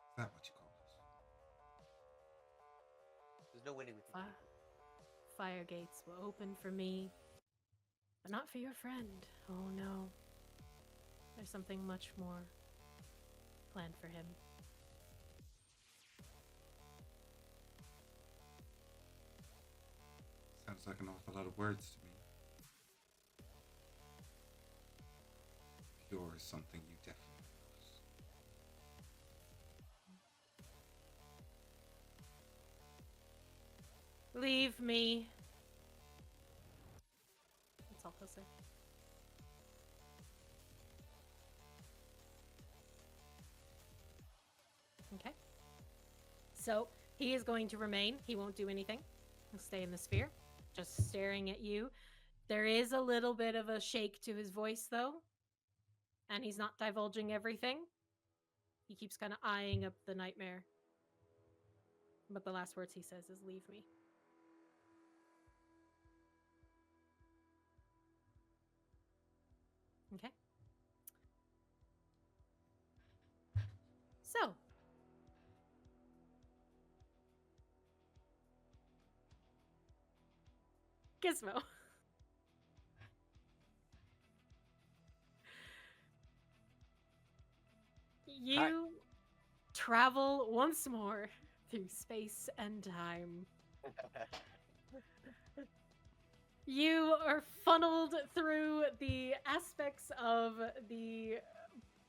C: Is that what you call it?
E: There's no winning with you.
A: Fire gates will open for me, but not for your friend. Oh no. There's something much more planned for him.
C: Sounds like an awful lot of words to me. Pure is something you definitely lose.
A: Leave me. That's all he'll say. Okay. So he is going to remain. He won't do anything. He'll stay in the sphere, just staring at you. There is a little bit of a shake to his voice, though, and he's not divulging everything. He keeps kind of eyeing up the nightmare. But the last words he says is, "Leave me." Okay. So. Gizmo. You travel once more through space and time. You are funneled through the aspects of the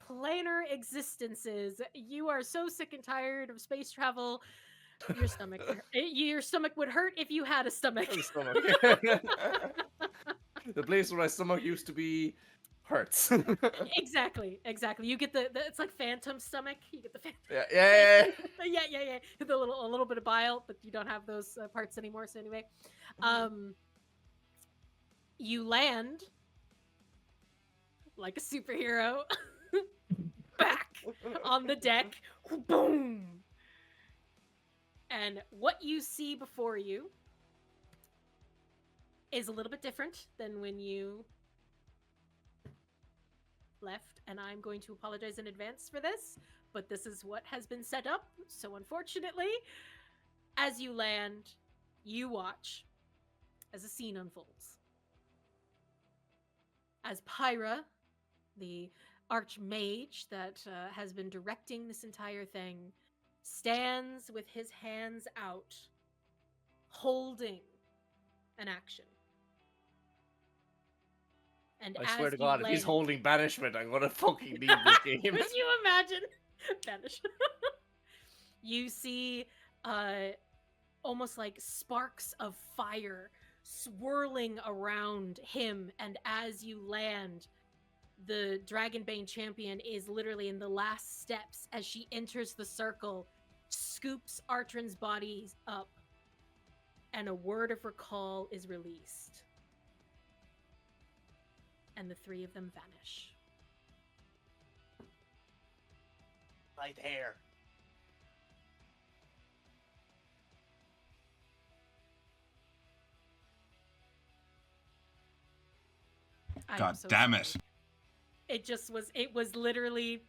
A: planar existences. You are so sick and tired of space travel. Your stomach would hurt if you had a stomach.
B: The place where my stomach used to be hurts.
A: Exactly. You get the it's like phantom stomach. You get the phantom.
B: Yeah.
A: Yeah. A little bit of bile, but you don't have those parts anymore. So anyway, you land like a superhero back on the deck. Boom. And what you see before you is a little bit different than when you left, and I'm going to apologize in advance for this, but this is what has been set up. So unfortunately, as you land, you watch as a scene unfolds. As Pyra, the archmage that has been directing this entire thing, stands with his hands out, holding an action. And
B: I swear to God, if he's holding banishment, I'm gonna fucking leave this game.
A: Could you imagine? Banish. You see almost like sparks of fire swirling around him, and as you land, the Dragonbane champion is literally in the last steps as she enters the circle, scoops Artrin's body up, and a word of recall is released. And the three of them vanish.
E: Right there.
C: God damn it.
A: It was literally,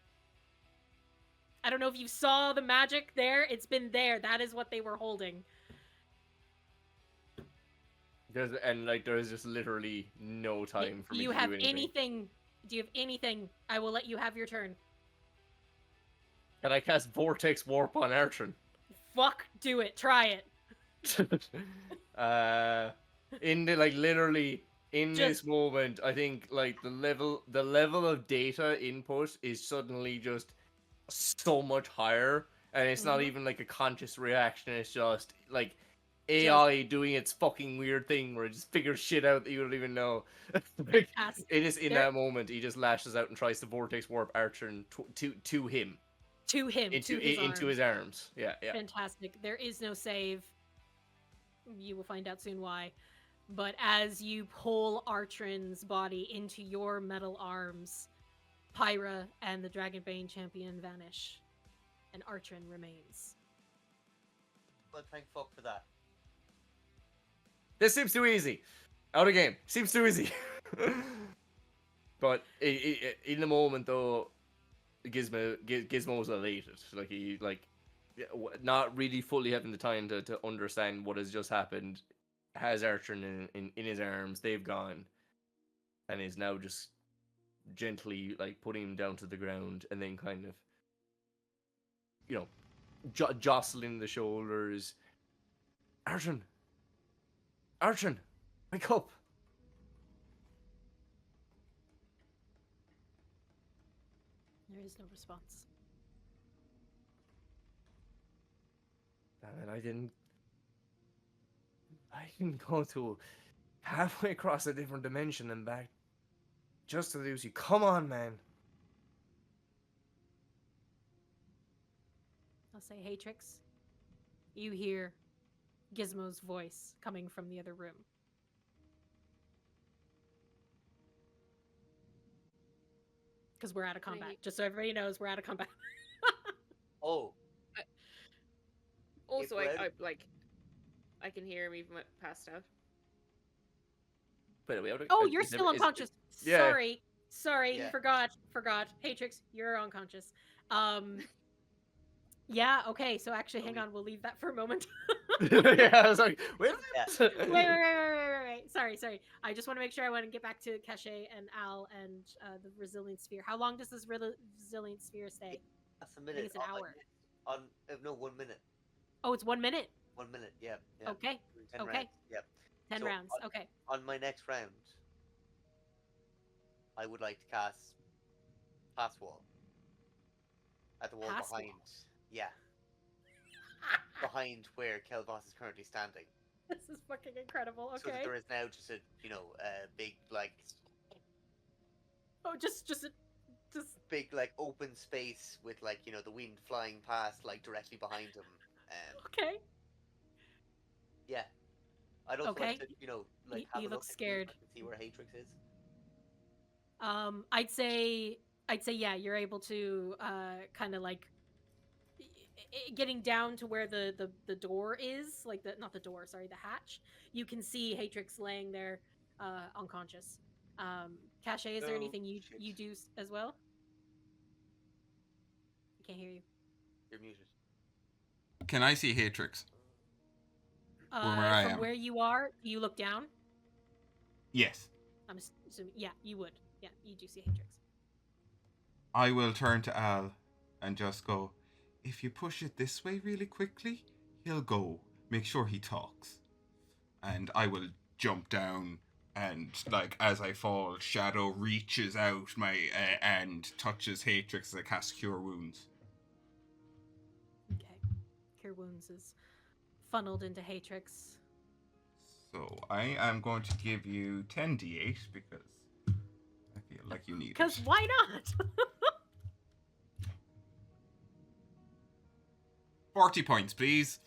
A: I don't know if you saw the magic there. It's been there. That is what they were holding.
B: There is just literally no time for me to do anything.
A: Do you have anything? I will let you have your turn.
B: Can I cast Vortex Warp on Artrin?
A: Fuck, do it. Try it.
B: This moment, I think like the level of data input is suddenly just so much higher, and it's not
A: Mhm.
B: even like a conscious reaction. It's just like AI doing its fucking weird thing where it just figures shit out that you don't even know. Like,
A: Fantastic.
B: it is in
A: There-
B: that moment he just lashes out and tries to vortex warp Artrin to him
A: To him,
B: into
A: to his
B: into
A: arms.
B: his arms. Yeah, yeah.
A: Fantastic. There is no save. You will find out soon why. But as you pull Artrin's body into your metal arms, Pyra and the Dragonbane champion vanish, and Artrin remains.
E: Well, thank fuck for that.
B: This seems too easy. Out of game. Seems too easy. But in the moment though, Gizmo was elated. Like he not really fully having the time to understand what has just happened. Has Artrin in his arms. They've gone, and is now just gently like putting him down to the ground, and then kind of, jostling the shoulders. Artrin, wake up!
A: There is no response.
B: Damn it, I didn't go to halfway across a different dimension and back just to lose you. Come on, man.
A: I'll say, Haytrix, you hear Gizmo's voice coming from the other room. Because we're out of combat.
D: Maybe.
A: Just so everybody knows, we're out of combat.
E: Oh,
D: Also,
E: we're out
D: I can hear him even passed out.
B: But
A: Oh, you're still unconscious.
B: yeah.
A: Sorry,
E: Yeah.
A: forgot. Haytrix, you're unconscious. Yeah, okay, so actually, hang on, we'll leave that for a moment.
B: Yeah, I was like, wait.
E: Yeah.
A: Wait. Sorry. I just want to make sure I want to get back to Cache and Al and the resilient sphere. How long does this resilient sphere stay?
E: that's a minute.
A: it's an hour.
E: No, 1 minute.
A: Oh, it's 1 minute.
E: 1 minute. Yeah.
A: Okay.
E: 10
A: Okay.
E: rounds. Yep.
A: 10
E: So,
A: rounds. Okay.
E: On my next round, I would like to cast Pass Wall at the wall
A: Pass
E: behind.
A: wall.
E: Yeah, behind where Kelvos is currently standing.
A: This is fucking incredible.
E: So that
A: Okay.
E: there is now just a big
A: Oh, just
E: big open space with the wind flying past directly behind him.
A: okay.
E: Yeah, I'd also
A: Okay.
E: like to
A: He
E: have a
A: looks
E: look
A: scared.
E: and see where Haytrix is.
A: I'd say yeah, you're able to kind of getting down to where the door is, not the door, sorry, the hatch. You can see Haytrix laying there unconscious. Cache, is there
E: Oh,
A: anything you
E: shit.
A: do as well? I can't hear you.
E: You're muted.
C: Can I see Haytrix? Where I
A: From
C: am.
A: where you are, do you look down?
C: Yes.
A: I'm assuming, yeah, you would. Yeah, you do see Haytrix.
C: I will turn to Al and just go, if you push it this way really quickly, he'll go. Make sure he talks. And I will jump down and, as I fall, Shadow reaches out and touches Haytrix as I cast Cure Wounds.
A: Okay. Cure Wounds is funneled into Haytrix.
C: So I am going to give you 10d8 because I feel like you need it.
A: Because why not?
C: 40 points, please.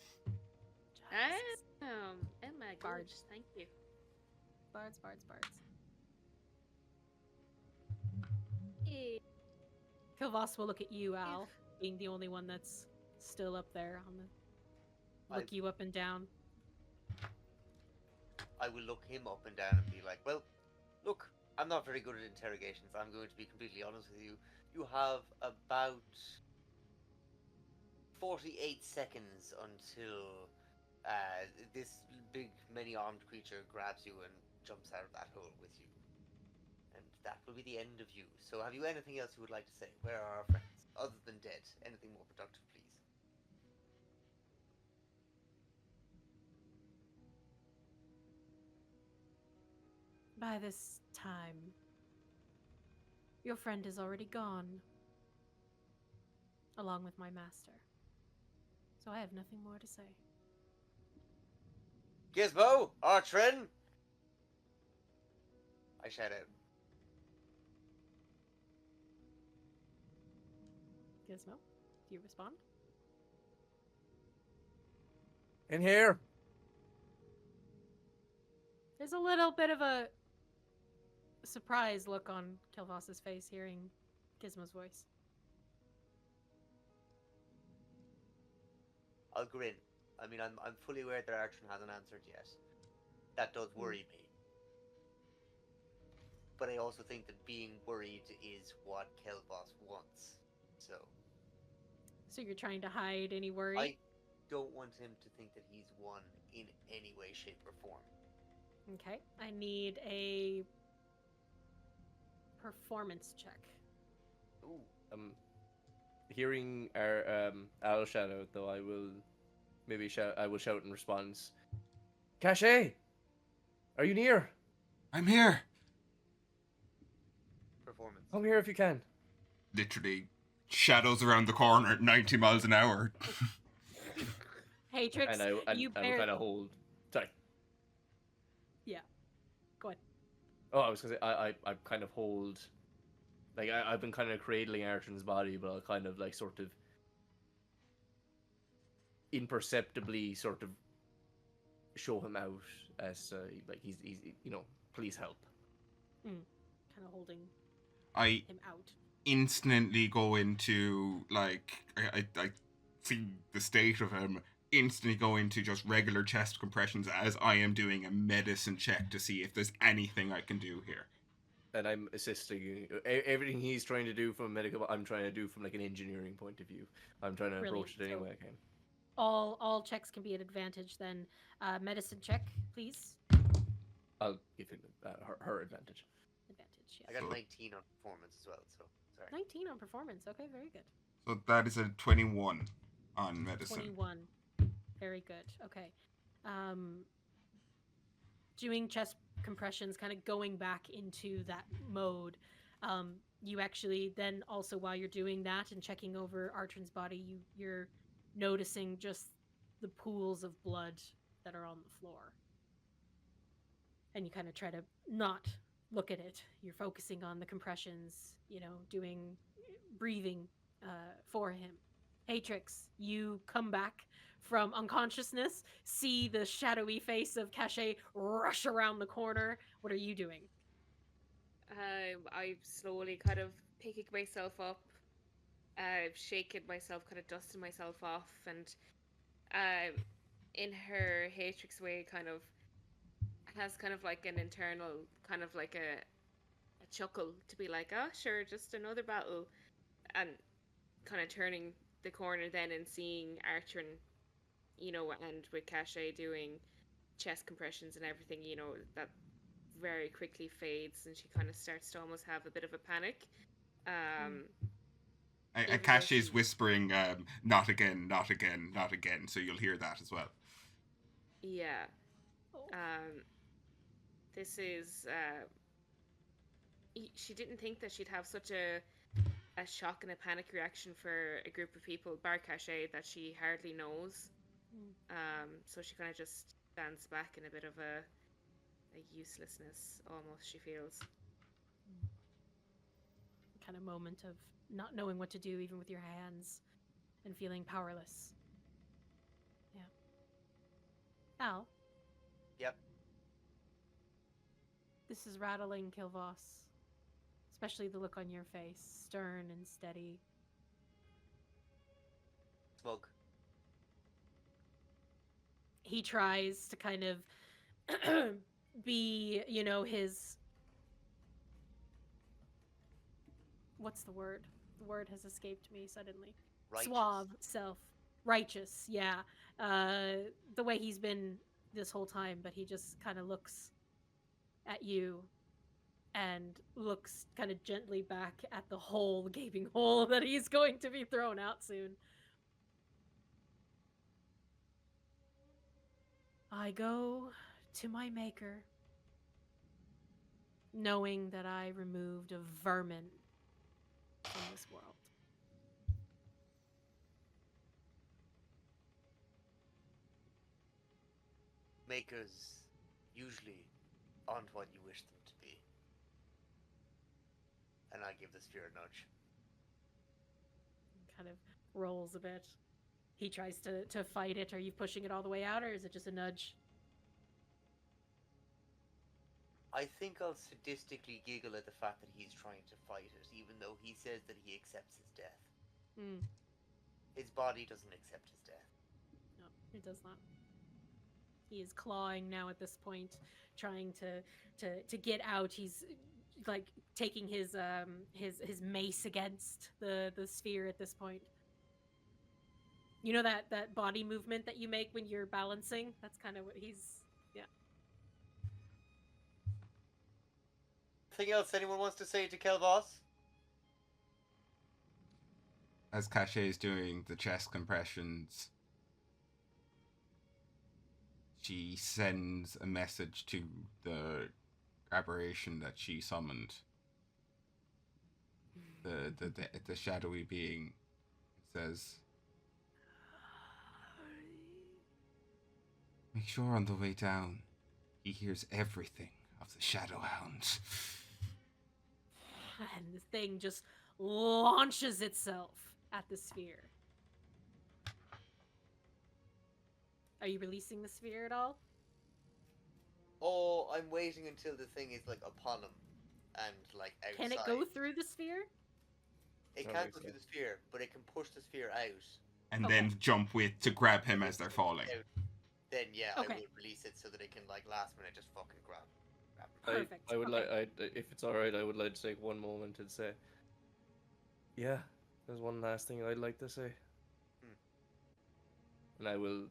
D: Oh my
A: Bards.
D: gosh, thank you.
A: Bards. Kilvoss will look at you, Al, being the only one that's still up there on the. Look you up and down.
E: I will look him up and down and be like, well, look, I'm not very good at interrogations. I'm going to be completely honest with you. You have about 48 seconds until this big, many-armed creature grabs you and jumps out of that hole with you. And that will be the end of you. So have you anything else you would like to say? Where are our friends? Other than dead. Anything more productive, please?
A: By this time, your friend is already gone. along with my master. So I have nothing more to say.
E: Gizmo, Artrin! I shout out.
A: Gizmo, do you respond?
B: In here.
A: There's a little bit of a surprised look on Kilvas's face hearing Gizmo's voice.
E: I'll grin. I mean, I'm fully aware that Artrin hasn't answered yet. That does worry me. But I also think that being worried is what Kelvas wants.
A: So you're trying to hide any worry?
E: I don't want him to think that he's won in any way, shape, or form.
A: Okay, I need a performance check.
E: Ooh.
B: Hearing our owl shout out, though, I will shout in response. Cache! Are you near?
C: I'm here.
E: Performance.
B: Come here if you can.
C: Literally, shadows around the corner at 90 miles an hour.
A: Haytrix,
B: And I
A: you
B: will kind of hold. Sorry.
A: Yeah, go ahead.
B: Oh, I was gonna say I kind of hold. Like I've been kind of cradling Artrin's body, but I'll kind of like sort of imperceptibly sort of show him out as like he's please help.
A: Kind of holding
C: I
A: him out.
C: instantly go into, like, I see the state of him, instantly go into just regular chest compressions as I am doing a medicine check to see if there's anything I can do here.
B: And I'm assisting everything he's trying to do from a medical. I'm trying to do from like an engineering point of view. I'm trying to approach it any way I can.
A: All checks can be an advantage then. Medicine check, please.
B: I'll give him her advantage.
A: Advantage, yes.
E: I got 19 on performance as well, so sorry.
A: 19 on performance. Okay, very good.
C: So that is a 21 on medicine.
A: 21. Very good. Okay. Doing chest compressions, kind of going back into that mode. You actually then also, while you're doing that and checking over Artrin's body, you're noticing just the pools of blood that are on the floor. And you kind of try to not look at it. You're focusing on the compressions, doing breathing for him. Haytrix, you come back from unconsciousness, see the shadowy face of Cache rush around the corner. What are you doing?
D: I'm slowly kind of picking myself up, shaking myself, kind of dusting myself off, and in her Haytrix way, kind of has kind of like an internal, kind of like a chuckle to be like, oh, sure, just another battle, and kind of turning the corner then and seeing Artrin, and with Cache doing chest compressions and everything, that very quickly fades, and she kind of starts to almost have a bit of a panic.
C: Cash is whispering, not again, not again, not again, so you'll hear that as well.
D: Yeah. This is, she didn't think that she'd have such a shock and a panic reaction for a group of people, bar Cache, that she hardly knows. So she kind of just stands back in a bit of a uselessness, almost, she feels.
A: Kind of moment of not knowing what to do, even with your hands, and feeling powerless. Yeah. Al?
E: Yep.
A: This is rattling, Kilvas. Especially the look on your face, stern and steady.
E: Smug.
A: He tries to kind of be, his... What's the word? The word has escaped me suddenly.
E: Righteous.
A: Suave self. Righteous, yeah. The way he's been this whole time, but he just kind of looks at you and looks kind of gently back at the hole, the gaping hole that he's going to be thrown out soon. I go to my maker, knowing that I removed a vermin from this world.
E: makers usually aren't what you wish them to be. And I give the sphere a nudge.
A: Kind of rolls a bit. He tries to fight it. Are you pushing it all the way out, or is it just a nudge?
E: I think I'll sadistically giggle at the fact that he's trying to fight it, even though he says that he accepts his death. His body doesn't accept his death.
A: No, it does not. He is clawing now at this point, trying to get out. He's like taking his mace against the sphere at this point. You know that body movement that you make when you're balancing? That's kind of what he's.
E: Anything else anyone wants to say to Kelvos?
C: As Cachet is doing the chest compressions, she sends a message to the aberration that she summoned. The shadowy being. It says, make sure on the way down he hears everything of the Shadow Hound.
A: And the thing just launches itself at the sphere. Are you releasing the sphere at all?
E: Oh, I'm waiting until the thing is like upon him and like outside.
A: Can it go through the sphere?
E: It
B: I
E: can't
B: think
E: go
B: so.
E: through the sphere, but it can push the sphere out.
C: And
A: Okay.
C: then jump with to grab him as they're falling.
E: Then yeah,
A: Okay.
E: I will release it so that it can like last minute just fucking grab him.
A: Perfect,
B: I would
A: okay.
B: if it's alright, I would like to take one moment and say, yeah, there's one last thing I'd like to say. And I will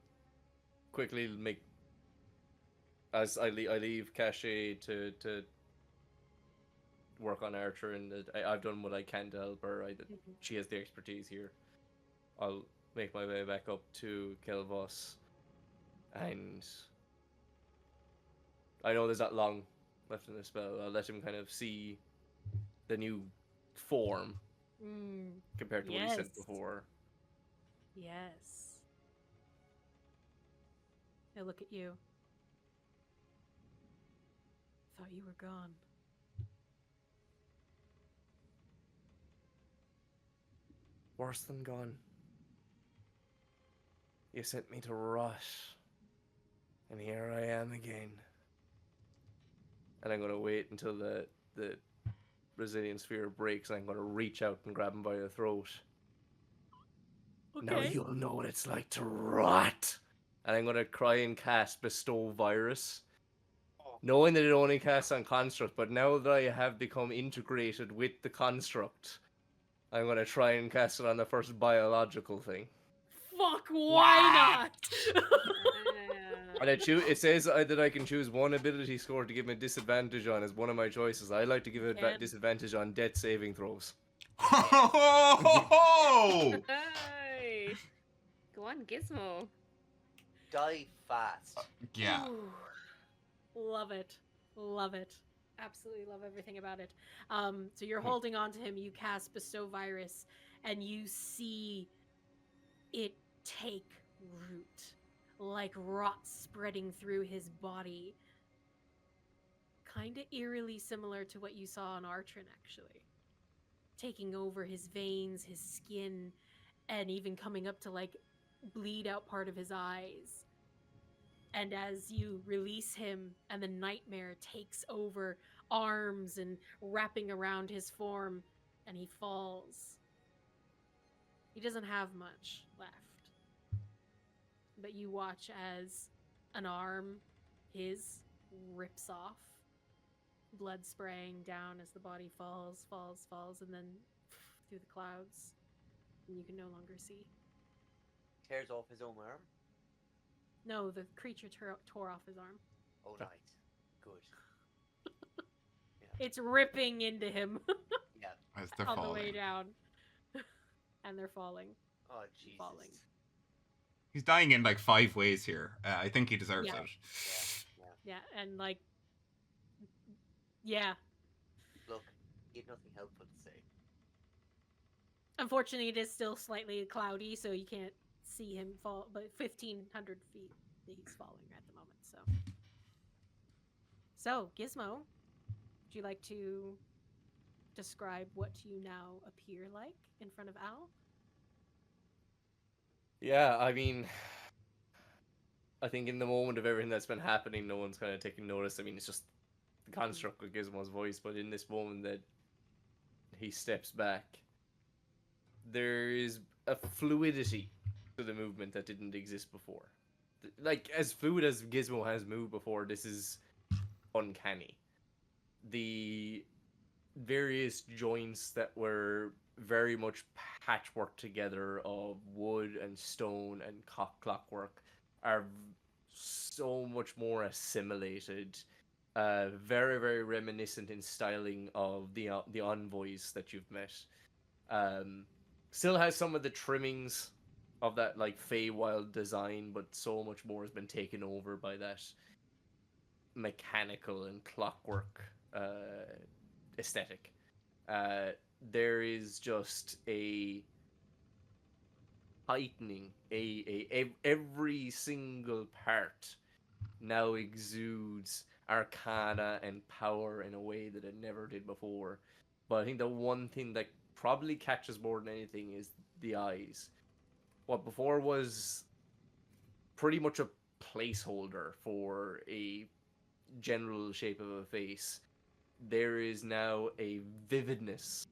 B: quickly make, as I leave Cachet to work on Artrin, and I've done what I can to help her. She has the expertise here. I'll make my way back up to Kelvos, and I know there's not long left in the spell. I'll let him kind of see the new form compared to what he said
A: Yes.
B: before.
A: Yes. I look at you. Thought you were gone.
B: Worse than gone. You sent me to rot, and here I am again. And I'm gonna wait until the resilient sphere breaks, and I'm gonna reach out and grab him by the throat.
A: Okay.
B: Now you'll know what it's like to rot. And I'm gonna try and cast Bestow Virus, knowing that it only casts on construct. But now that I have become integrated with the construct, I'm gonna try and cast it on the first biological thing.
A: Fuck, why not?
B: And it says that I can choose one ability score to give me a disadvantage on as one of my choices. I like to give a disadvantage on death saving throws.
C: Ho!
D: Hey! Go on, Gizmo.
E: Die fast.
C: Yeah.
A: Ooh. Love it. Love it. Absolutely love everything about it. So you're holding on to him, you cast Bestow Virus, and you see it take root, like rot spreading through his body. Kind of eerily similar to what you saw on Artrin, actually. Taking over his veins, his skin, and even coming up to like bleed out part of his eyes. And as you release him and the nightmare takes over arms and wrapping around his form, and he falls. He doesn't have much left. But you watch as an arm, his, rips off, blood spraying down as the body falls, and then through the clouds, and you can no longer see.
E: Tears off his own arm.
A: No, the creature tore off his arm.
E: Oh, nice. Good.
A: It's ripping into him
E: Yeah.
C: As they're
A: on
C: falling.
A: the way down. And they're falling.
E: Oh, Jesus.
A: Falling.
C: He's dying in like 5 ways here. I think he deserves
A: Yeah.
C: it.
A: Yeah, and like, yeah.
E: Look, he had nothing helpful to say.
A: Unfortunately, it is still slightly cloudy, so you can't see him fall, but 1,500 feet he's falling at the moment, So, Gizmo, would you like to describe what you now appear like in front of Al?
B: Yeah, I mean, I think in the moment of everything that's been happening, no one's kind of taking notice. I mean, it's just the construct of Gizmo's voice, but in this moment that he steps back, there is a fluidity to the movement that didn't exist before. Like, as fluid as Gizmo has moved before, this is uncanny. The various joints that were very much patchwork together of wood and stone and clockwork are so much more assimilated. Very, very reminiscent in styling of the envoys that you've met. Still has some of the trimmings of that like Feywild design, but so much more has been taken over by that mechanical and clockwork aesthetic. There is just a heightening, every single part now exudes arcana and power in a way that it never did before. But I think the one thing that probably catches more than anything is the eyes. What before was pretty much a placeholder for a general shape of a face, there is now a vividness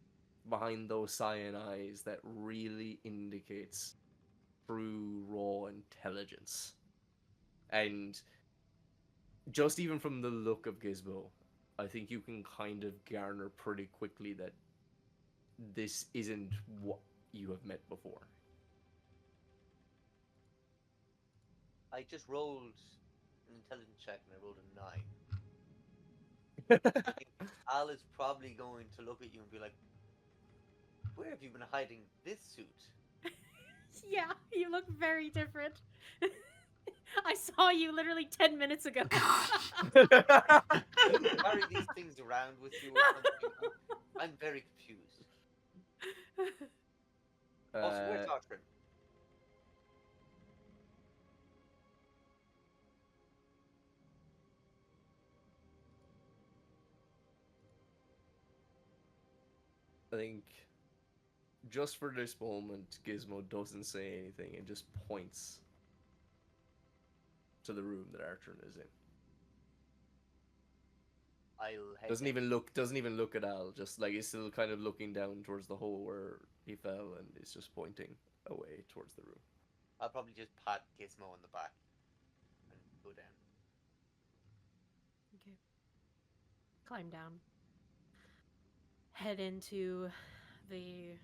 B: behind those cyan eyes that really indicates true raw intelligence. And just even from the look of Gizmo, I think you can kind of garner pretty quickly that this isn't what you have met before.
E: I just rolled an intelligence check and I rolled a 9. I think Al is probably going to look at you and be like, "Where have you been hiding this suit?"
A: Yeah, you look very different. I saw you literally 10 minutes ago.
E: Carry these things around with you. Or something. I'm very confused. Also, where's Artrin?
B: I think just for this moment, Gizmo doesn't say anything and just points to the room that Artrin is in.
E: I'll head
B: Doesn't
E: down.
B: even look at Al. Just like he's still kind of looking down towards the hole where he fell, and is just pointing away towards the room.
E: I'll probably just pat Gizmo on the back and go down.
A: Okay. Climb down. Head into the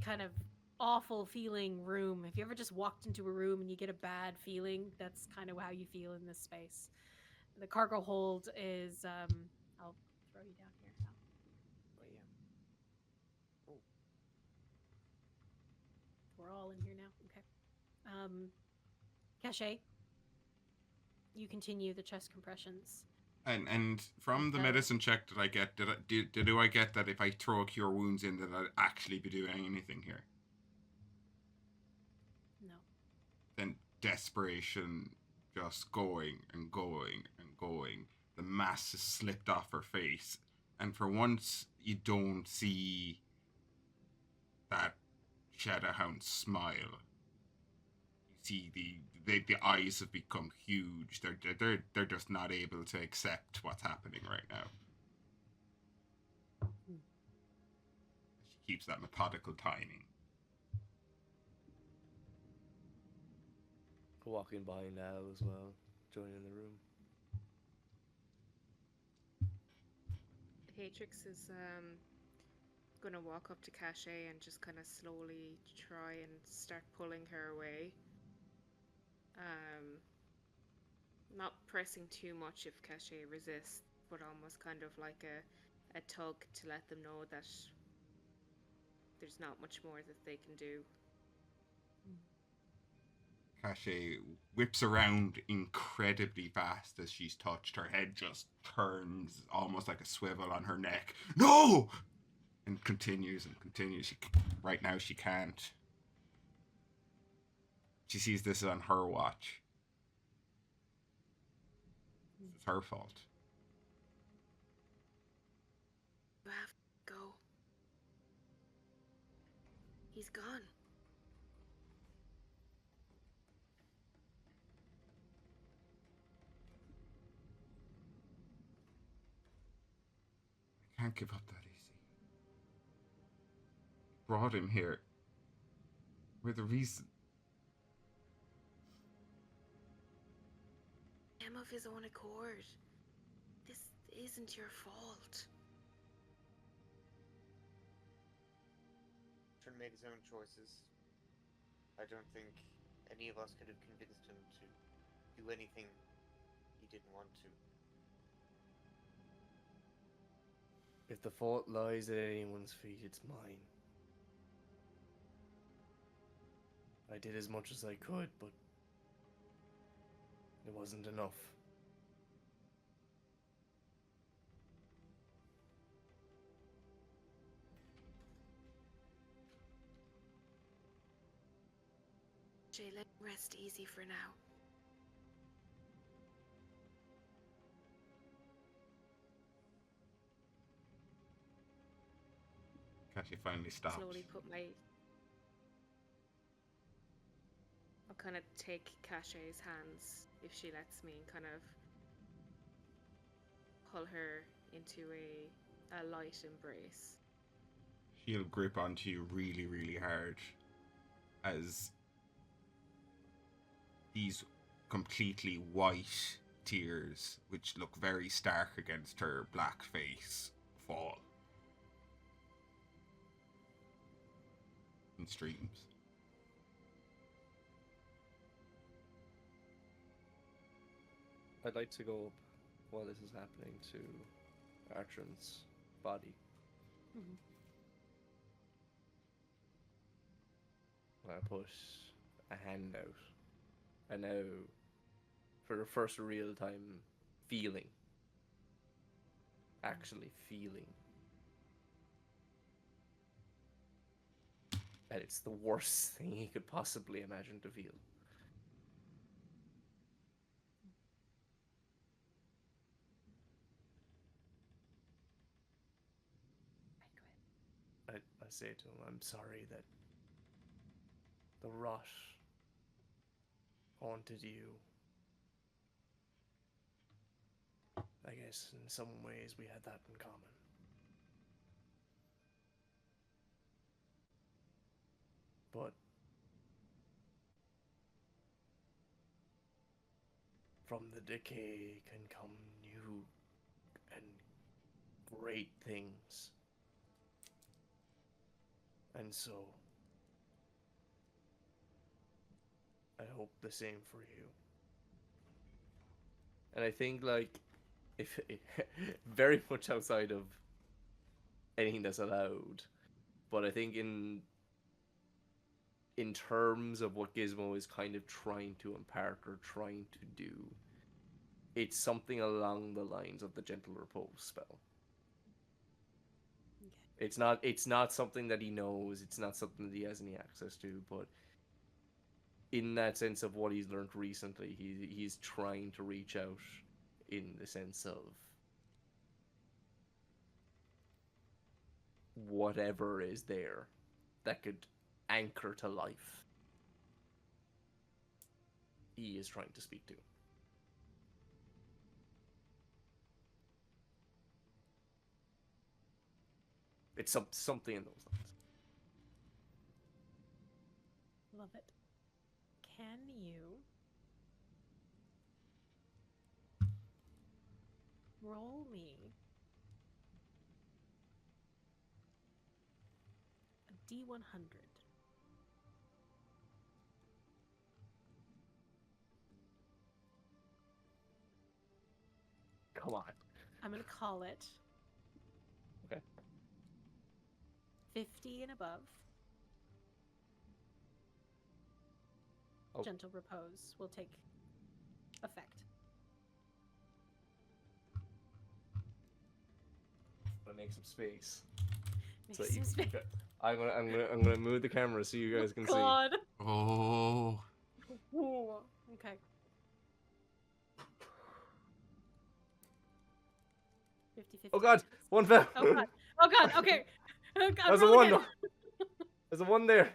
A: kind of awful feeling room. If you ever just walked into a room and you get a bad feeling, that's kind of how you feel in this space. The cargo hold is I'll throw you down here.
E: Oh yeah. Oh.
A: We're all in here now. Okay. Cache, you continue the chest compressions.
C: And from the medicine check that I get, do I get that if I throw a cure wounds in, that I'd actually be doing anything here?
A: No.
C: Then desperation, just going and going and going. The mask has slipped off her face, and for once you don't see that Shadowhound smile. You see the eyes have become huge. They're just not able to accept what's happening right now. She keeps that methodical timing.
B: Walking by now as well, joining the room.
D: Haytrix is gonna walk up to Cache and just kind of slowly try and start pulling her away. Not pressing too much if Cache resists, but almost kind of like a tug to let them know that there's not much more that they can do.
C: Cache whips around incredibly fast as she's touched. Her head just turns almost like a swivel on her neck. No! And continues and continues. Right now she can't. She sees this on her watch. It's her fault.
D: You have to go. He's gone.
C: I can't give up that easy. Brought him here. We're the reason.
D: Him of his own accord. This isn't your fault.
E: Trying to make his own choices. I don't think any of us could have convinced him to do anything he didn't want to.
B: If the fault lies at anyone's feet, it's mine. I did as much as I could, but it wasn't enough.
D: Jay, let him rest easy for now.
C: Cassie finally stopped.
D: Slowly put my... I'll kind of take Cachet's hands, if she lets me, and kind of pull her into a light embrace.
C: She'll grip onto you really, really hard as these completely white tears, which look very stark against her black face, fall in streams.
B: I'd like to go up while this is happening to Artrin's body.
A: Mhm.
B: I put a hand out. And now, for the first real time, feeling. Actually feeling. That it's the worst thing he could possibly imagine to feel. I say to him, I'm sorry that the rot haunted you. I guess in some ways we had that in common. But from the decay can come new and great things. And so, I hope the same for you. And I think, like, if very much outside of anything that's allowed, but I think in terms of what Gizmo is kind of trying to impart or trying to do, it's something along the lines of the Gentle Repose spell.
A: Okay.
B: It's not something that he knows, it's not something that he has any access to, but in that sense of what he's learned recently, he's trying to reach out in the sense of whatever is there that could anchor to life. He is trying to speak to. It's something in those lines.
A: Love it. Can you roll me a D100?
B: Come on.
A: I'm going to call it
B: Okay.
A: 50 and above.
B: Oh.
A: Gentle Repose will take effect.
B: I'm gonna make some space.
A: Make
B: So
A: some
B: you-
A: space.
B: I'm gonna move the camera so you guys can see.
A: God.
C: Oh,
A: Ooh. Okay. 50-50
B: Oh god,
A: chance.
B: one fell.
A: Oh god. Oh god. Okay. Oh, God,
B: There's a
A: roll
B: one.
A: again.
B: There's a one there.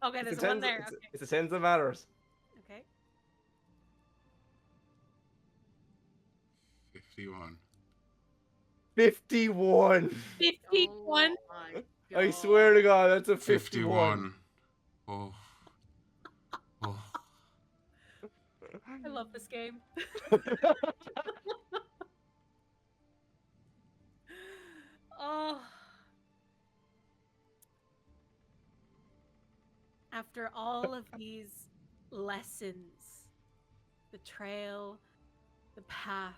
A: Okay,
B: It's
A: there's
B: a
A: one
B: tens.
A: there. Okay.
B: It's a tens that matters.
A: Okay.
C: 51.
B: 51.
A: 51.
D: Oh my
B: I swear to God, that's a
C: 51.
B: 51.
C: Oh. Oh.
A: I love this game. Oh. After all of these lessons, the trail, the path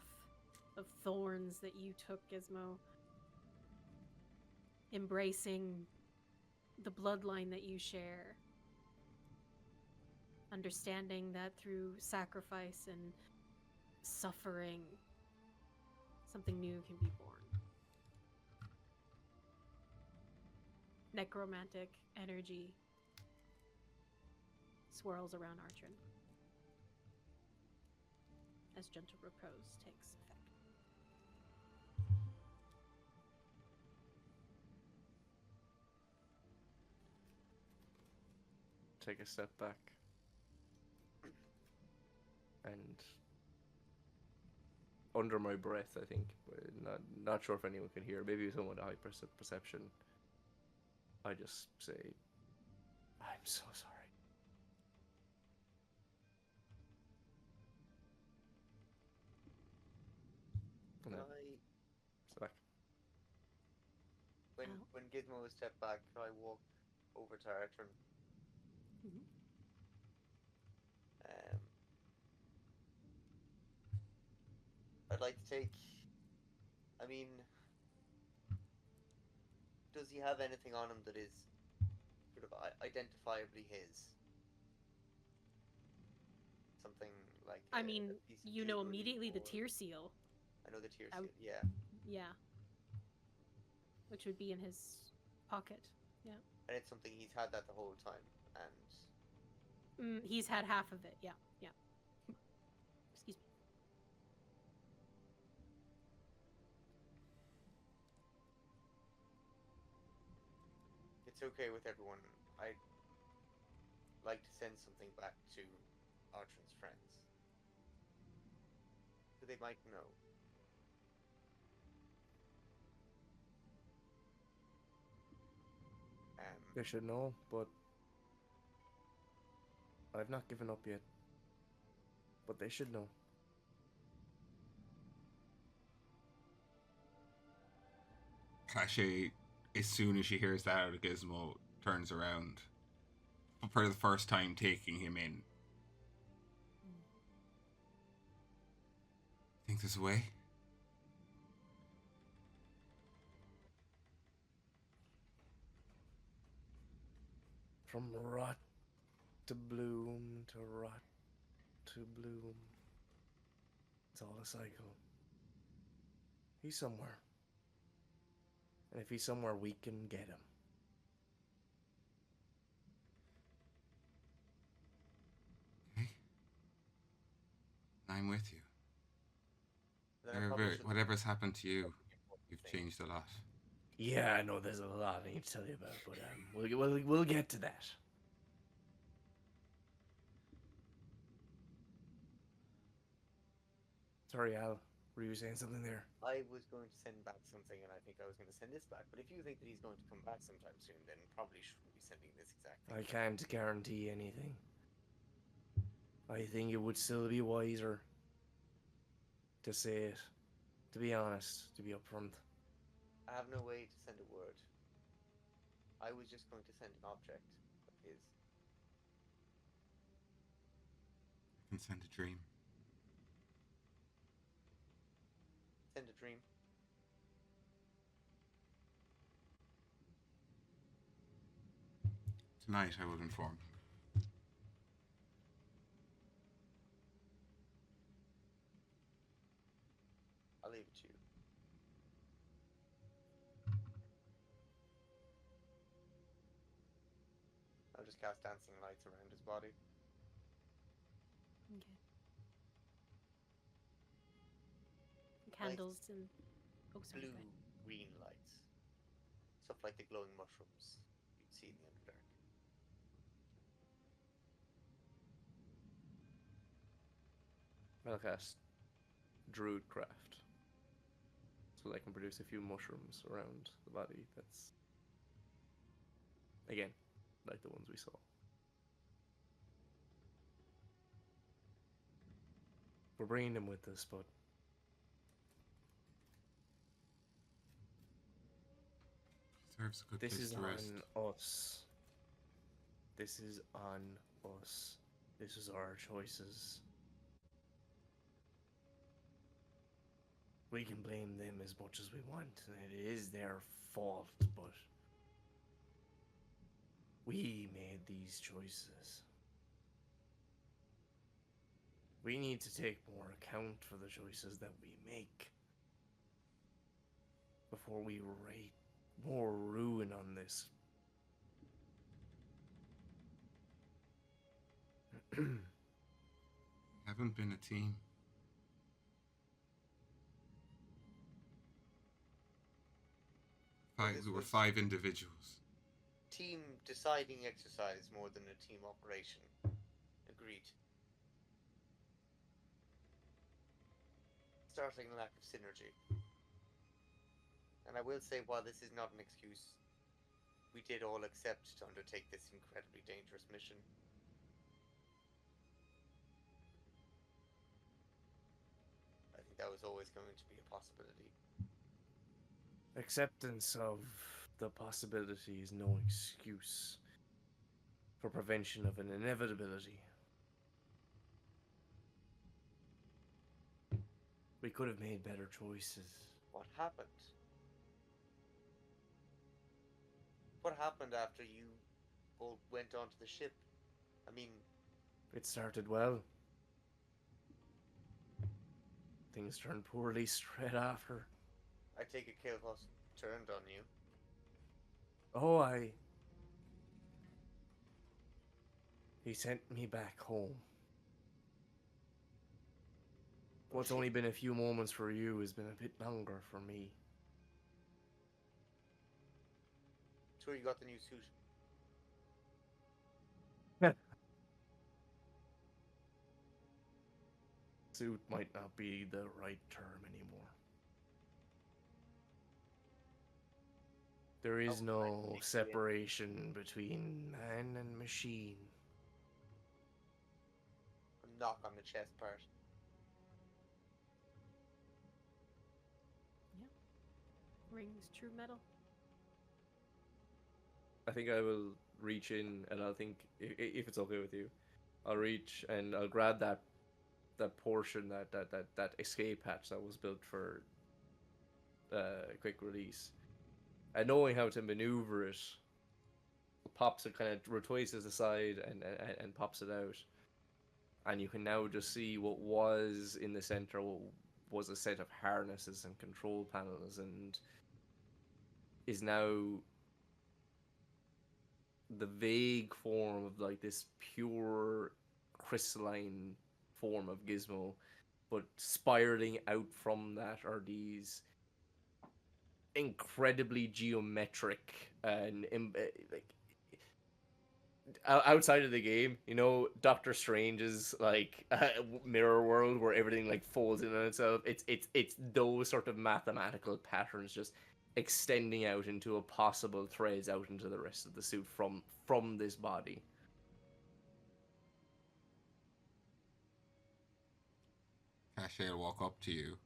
A: of thorns that you took, Gizmo, embracing the bloodline that you share, understanding that through sacrifice and suffering, something new can be born. Necromantic energy swirls around Artrin as gentle repose takes effect.
B: Take a step back. And under my breath, I think, but not sure if anyone can hear. Maybe someone with a high perception. I just say, I'm so sorry. And then step back.
E: When Gizmo stepped back, I walked over to Artrin.
A: Mhm.
E: I'd like to take. I mean, does he have anything on him that is sort of identifiably his? Something like.
A: I mean,
E: a piece of
A: you know
E: jewelry
A: immediately the
E: or-
A: tear seal.
E: I know the tear
A: I
E: seal.
A: would-
E: Yeah,
A: Yeah. Which would be in his pocket. Yeah.
E: and it's something he's had that the whole time, and
A: He's had half of it. Yeah. Yeah. Excuse me.
E: it's okay with everyone. I'd like to send something back to Artrin's friends, so they might know.
B: They should know, but I've not given up yet. But they should know.
C: Cachet, as soon as she hears that out of Gizmo, turns around. For the first time taking him in. Think there's a way?
B: From rot to bloom to rot to bloom. It's all a cycle. He's somewhere. And if he's somewhere, we can get him.
C: Okay. I'm with you.
E: Then I probably shouldn't-
C: Whatever's happened to you, you've changed a lot.
B: Yeah, I know there's a lot I need to tell you about, but we'll get to that. Sorry, Al. Were you saying something there?
E: I was going to send back something, and I think I was going to send this back. But if you think that he's going to come back sometime soon, then probably shouldn't be sending this exact thing.
B: I can't guarantee anything. I think it would still be wiser to say it. To be honest, to be upfront.
E: I have no way to send a word. I was just going to send an object of his.
C: I can send a dream.
E: Send a dream.
C: Tonight I will inform.
E: I'll leave it to you. I'll just cast dancing lights around his body.
A: Okay. Candles and Oh, sorry.
E: blue,
A: go ahead.
E: green lights. Stuff like the glowing mushrooms you'd see in the Underdark.
B: I'll cast Druidcraft, so I can produce a few mushrooms around the body. That's again like the ones we saw. We're bringing them with us, but
C: Deserves a good
B: this
C: place
B: is
C: to rest.
B: on us. This is on us. This is our choices. We can blame them as much as we want, and it is their fault, but we made these choices. We need to take more account for the choices that we make before we rate more ruin on this.
C: Haven't been a team. We were 5 individuals.
E: Team deciding exercise more than a team operation. Agreed. Startling lack of synergy. And I will say, while this is not an excuse, we did all accept to undertake this incredibly dangerous mission. I think that was always going to be a possibility.
B: Acceptance of the possibility is no excuse for prevention of an inevitability. We could have made better choices.
E: What happened? What happened after you all went onto the ship? I mean,
B: It started well. Things turned poorly straight after.
E: I take it Kael'thas turned on you.
B: Oh, he sent me back home. What's only been a few moments for you has been a bit longer for me.
E: That's where you got the new suit.
B: Suit might not be the right term anymore. There is no separation between man and machine.
E: A knock on the chest part.
A: Rings true metal.
B: I think I will reach in and I'll think, if it's okay with you, I'll reach and I'll grab that portion, that escape hatch that was built for quick release. And knowing how to maneuver it, pops it, kind of retwists aside and pops it out. And you can now just see what was in the center was a set of harnesses and control panels, and is now the vague form of like this pure crystalline form of Gizmo, but spiraling out from that are these incredibly geometric and like outside of the game, you know, Doctor Strange's like mirror world where everything like folds in on itself. It's those sort of mathematical patterns just extending out into a possible threads out into the rest of the suit from this body.
C: Cache will walk up to you.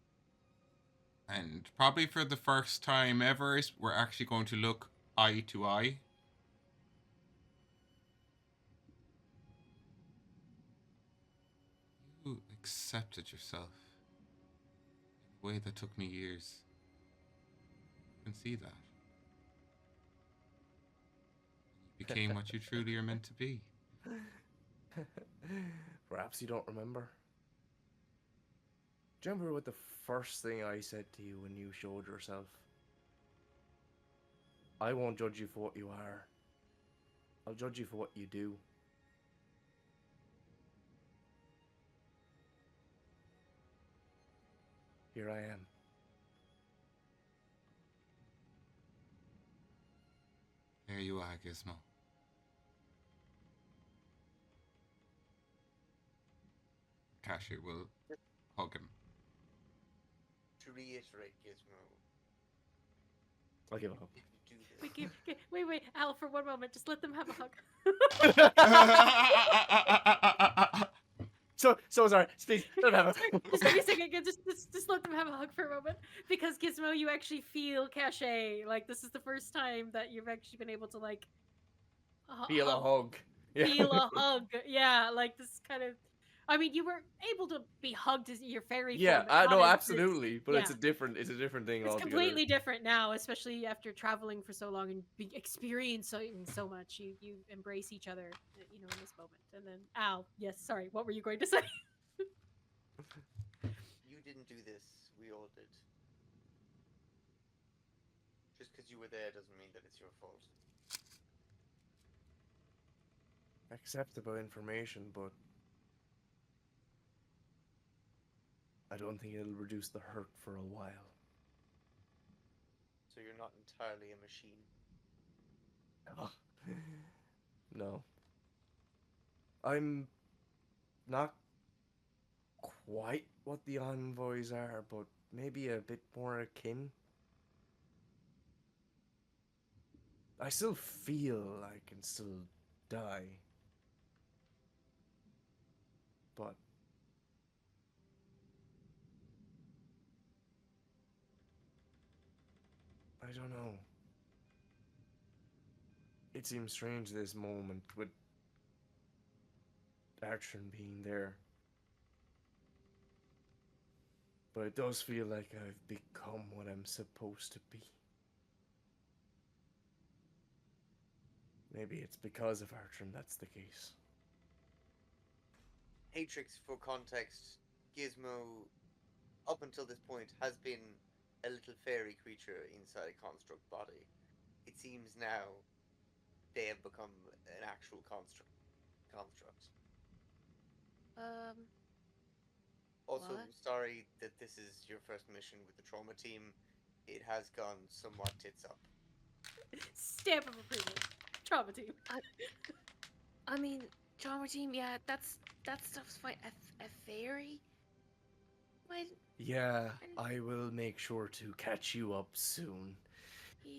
C: And probably for the first time ever, we're actually going to look eye to eye. You accepted yourself in a way that took me years. You can see that. You became what you truly are meant to be.
B: Perhaps you don't remember. Do you remember what the first thing I said to you when you showed yourself? I won't judge you for what you are. I'll judge you for what you do. Here I am.
C: There you are, Gizmo. Tashi will hug him.
E: To reiterate, Gizmo,
B: I'll give a hug.
E: if you do this,
A: Wait, Al, for one moment, just let them have a hug.
B: So sorry. Please don't have a.
A: Just give me a second. Just let them have a hug for a moment, because Gizmo, you actually feel cachet. Like, this is the first time that you've actually been able to like
B: Feel a hug. Yeah.
A: feel a hug. Yeah, like this kind of. I mean, you were able to be hugged as your fairy
B: Yeah,
A: form. but
B: no,
A: not as-
B: absolutely. But it's
A: yeah.
B: a different thing
A: It's
B: altogether.
A: completely different now, especially after traveling for so long and experiencing so much. You embrace each other, in this moment. And then, Al, yes, sorry, what were you going to say?
E: you didn't do this. We all did. Just because you were there doesn't mean that it's your fault.
B: Acceptable information, but I don't think it'll reduce the hurt for a while.
E: So you're not entirely a machine.
B: No. I'm not quite what the envoys are, but maybe a bit more akin. I still feel I can still die. But I don't know. It seems strange this moment with Artrin being there. But it does feel like I've become what I'm supposed to be. Maybe it's because of Artrin that's the case.
E: Haytrix, for context, Gizmo, up until this point, has been a little fairy creature inside a construct body. It seems now they have become an actual construct. Also,
D: What?
E: sorry that this is your first mission with the trauma team. It has gone somewhat tits up.
A: Stamp of approval. Trauma team.
D: I mean, trauma team. Yeah, that stuff's fine. A fairy. What?
B: Yeah, I will make sure to catch you up soon.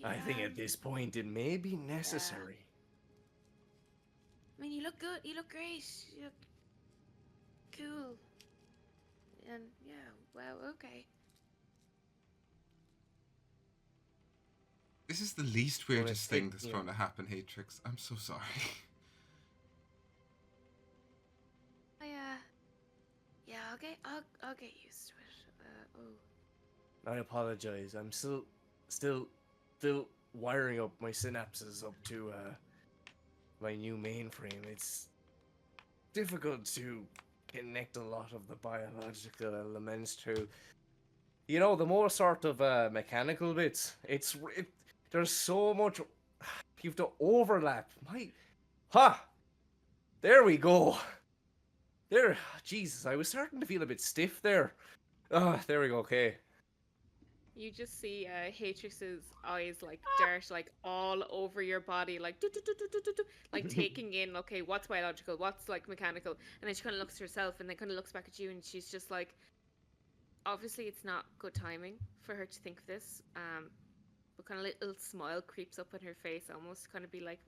B: I think at this point it may be necessary.
D: I mean, you look good. You look great. You look cool. And yeah, well, okay.
C: This is the least weirdest thing that's
B: yeah.
C: going to happen, Haytrix. I'm so sorry.
D: Yeah, I'll get used to it.
B: I apologize. I'm still wiring up my synapses up to my new mainframe. It's difficult to connect a lot of the biological elements to, the more sort of mechanical bits. There's so much you have to overlap. There we go. There, Jesus, I was starting to feel a bit stiff there. There we go. Okay.
D: You just see Haytrix's eyes like dart like all over your body, like like taking in, okay, what's biological, what's like mechanical, and then she kind of looks at herself and then kind of looks back at you, and she's just like, obviously it's not good timing for her to think of this, but kind of a little smile creeps up on her face, almost kind of be like,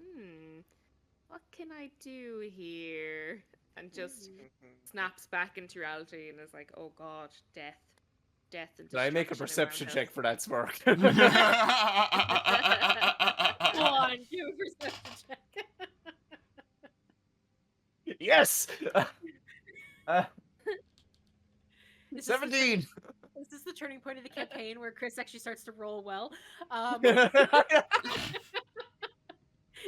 D: what can I do here? And just snaps back into reality and is like, oh god, death and
B: Did I make a
D: destruction
B: perception
D: around
B: check for that smirk?
A: Come on, do a perception check.
B: Yes.
A: This is the
B: 17.
A: This is the turning point of the campaign where Chris actually starts to roll well.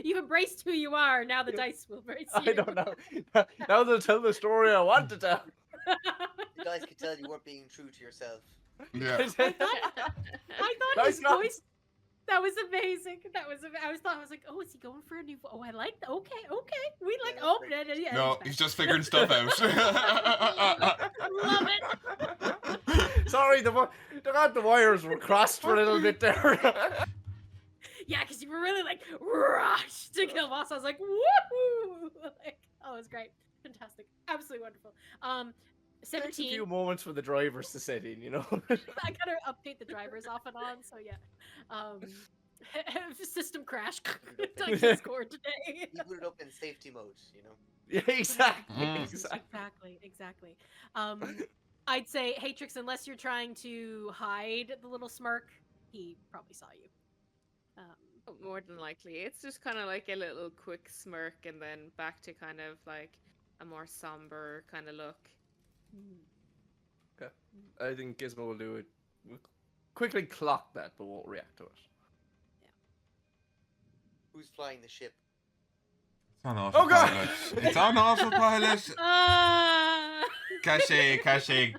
A: You've embraced who you are. Now the dice will embrace you.
B: I don't know. Now they'll tell the story I want to tell.
E: The guys could tell you weren't being true to yourself.
C: Yeah.
A: I thought
B: Nice
A: his
B: enough.
A: voice. That was amazing. I was like, oh, is he going for a new? Oh, I like that. Okay. We like.
E: Yeah,
A: Oh,
E: that's great.
A: yeah.
C: No, he's just figuring stuff out.
A: Love it.
B: Sorry, the wires were crossed for a little bit there.
A: Yeah, because you were really like rushed to kill boss. I was like, woohoo! Like, oh, it was great, fantastic, absolutely wonderful.
B: Takes a
A: 17.
B: few moments for the drivers to set in, you know.
A: I gotta update the drivers off and on, so yeah. System crash. On Discord today.
E: You put it up in safety mode, you know.
B: Yeah, exactly.
A: Exactly. I'd say Haytrix, unless you're trying to hide the little smirk, he probably saw you.
D: More than likely. It's just kind of like a little quick smirk and then back to kind of like a more somber kind of look.
B: Okay. I think Gizmo will do it. We'll quickly clock that, but won't react to it.
E: Who's flying the ship?
C: It's on
B: Oh, God!
C: autopilot. It's on autopilot.
A: Ah!
C: Cache.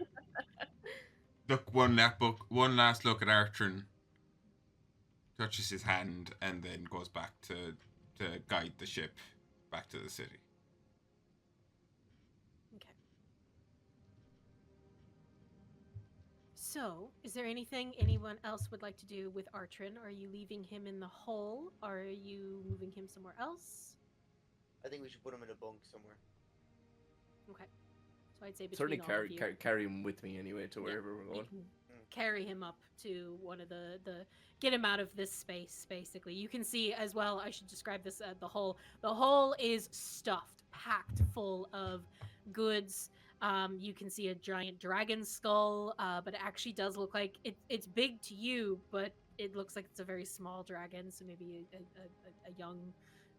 C: Look one last look at Artrin. Touches his hand and then goes back to guide the ship back to the city.
A: Okay. So, is there anything anyone else would like to do with Artrin? Are you leaving him in the hole? Are you moving him somewhere else?
E: I think we should put him in a bunk somewhere.
A: Okay. So I'd say between
B: Certainly
A: all of you,
B: carry him with me anyway to wherever we're
A: you
B: going.
A: can carry him up to one of the get him out of this space. Basically, you can see as well. I should describe this. The hole. The hole is stuffed, packed full of goods. You can see a giant dragon skull, but it actually does look like it's big to you, but it looks like it's a very small dragon. So maybe a young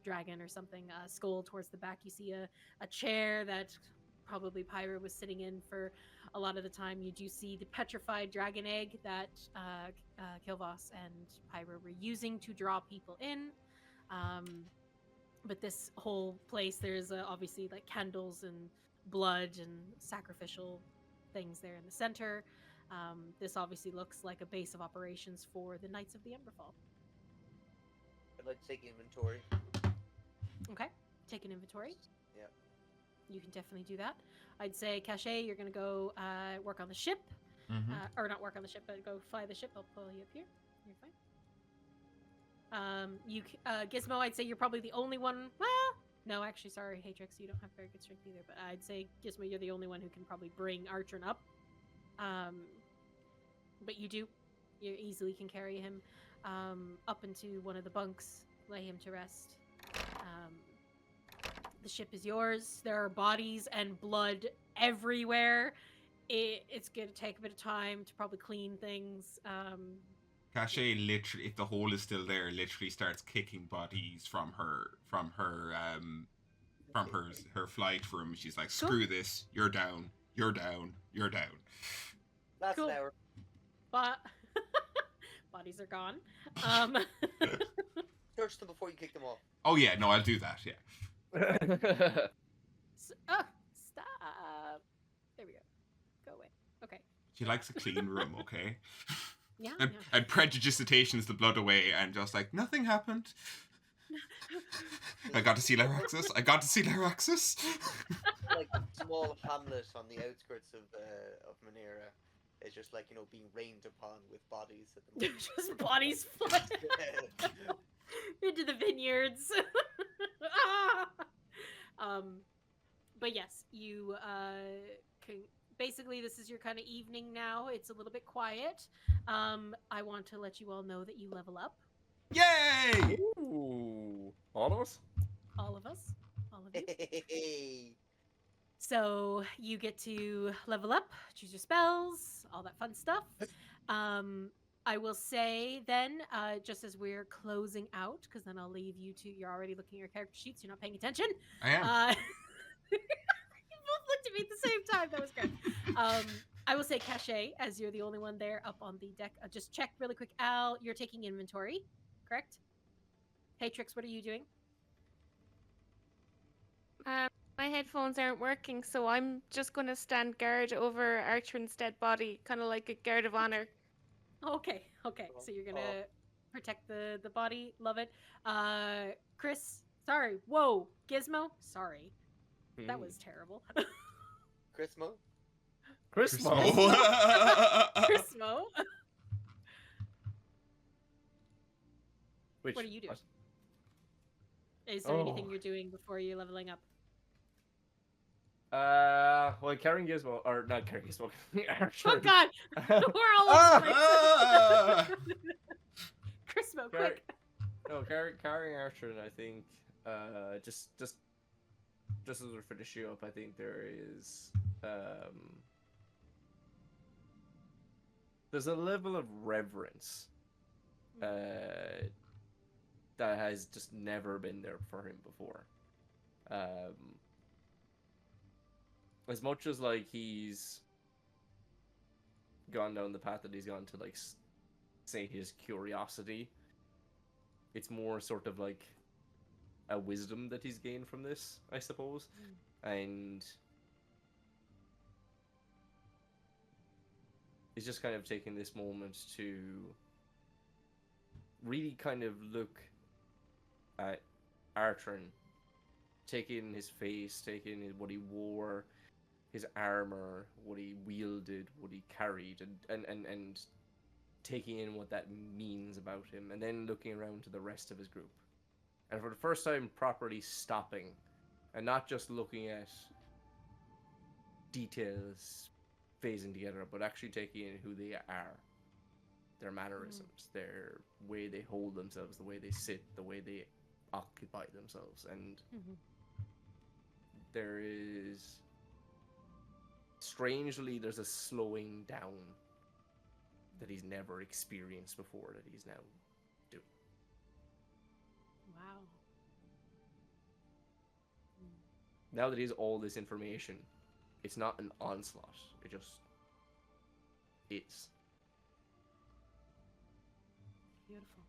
A: dragon or something. Skull towards the back. You see a chair that probably Pyra was sitting in for a lot of the time. You do see the petrified dragon egg that Kilvos and Pyra were using to draw people in. But this whole place, there's obviously like candles and blood and sacrificial things there in the center. This obviously looks like a base of operations for the Knights of the Emberfall.
E: I'd like to take inventory.
A: Okay, take an inventory.
E: Yeah.
A: You can definitely do that. I'd say, Cache, you're going to go work on the ship. Or not work on the ship, but go fly the ship. I'll pull you up here. You're fine. Gizmo, I'd say you're probably the only one. Well, no, actually, sorry, Haytrix, you don't have very good strength either. But I'd say, Gizmo, you're the only one who can probably bring Artrin up. But you easily can carry him up into one of the bunks, lay him to rest. The ship is yours. There are bodies and blood everywhere. It's going to take a bit of time to probably clean things.
C: Cache literally, if the hole is still there, literally starts kicking bodies from her flight room. She's like, "Screw this! You're down! You're down! You're down!"
E: That's
A: Cool.
E: an hour.
A: But bodies are gone.
E: Search them before you kick them off.
C: Oh yeah, no, I'll do that. Yeah.
A: Stop! There we go. Go away. Okay.
C: She likes a clean room, okay?
A: Yeah.
C: And prejudicitations the blood away and just like, nothing happened. I got to see Lyraxis.
E: Like a small hamlet on the outskirts of Manera is just like, being rained upon with bodies at the moment.
A: Just bodies flying into the vineyards. But yes, you can. Basically, this is your kind of evening now. It's a little bit quiet. I want to let you all know that you level up.
C: Yay!
B: Ooh. All of us?
A: All of us. All of you.
E: Hey.
A: So you get to level up, choose your spells, all that fun stuff. I will say then, just as we're closing out, because then I'll leave you to, you're already looking at your character sheets, you're not paying attention.
C: I am.
A: You both looked at me at the same time. That was great. I will say, Cache, as you're the only one there up on the deck. Just check really quick. Al, you're taking inventory, correct? Haytrix, what are you doing?
D: My headphones aren't working, so I'm just going to stand guard over Artrin's dead body, kind of like a guard of honor.
A: Okay. So you're going to protect the body. Love it. Chris, sorry. Whoa. Gizmo, sorry. That was terrible.
E: Chrismo?
A: Chrismo.
B: Which,
A: What are you doing?
B: what?
A: Is there anything
B: Oh.
A: you're doing before you're leveling up?
B: Well, carrying Gizmo, or not carrying Gizmo, Artrin.
A: Oh God, we're all
B: Ah!
A: over
C: Ah!
A: Gizmo,
B: Carry-
A: quick.
B: No, carrying Artrin, I think, just as we're finishing up, I think there is, there's a level of reverence, that has just never been there for him before. As much as, like, he's gone down the path that he's gone to, like, say his curiosity, it's more sort of like a wisdom that he's gained from this, I suppose. And he's just kind of taking this moment to really kind of look at Artrin, taking his face, taking what he wore, his armor, what he wielded, what he carried, and taking in what that means about him, and then looking around to the rest of his group. And for the first time, properly stopping, and not just looking at details phasing together, but actually taking in who they are, their mannerisms, their way they hold themselves, the way they sit, the way they occupy themselves. And there is, strangely, there's a slowing down that he's never experienced before, that he's now doing.
A: Wow.
B: Now that he has all this information, it's not an onslaught, it just is.
A: Beautiful.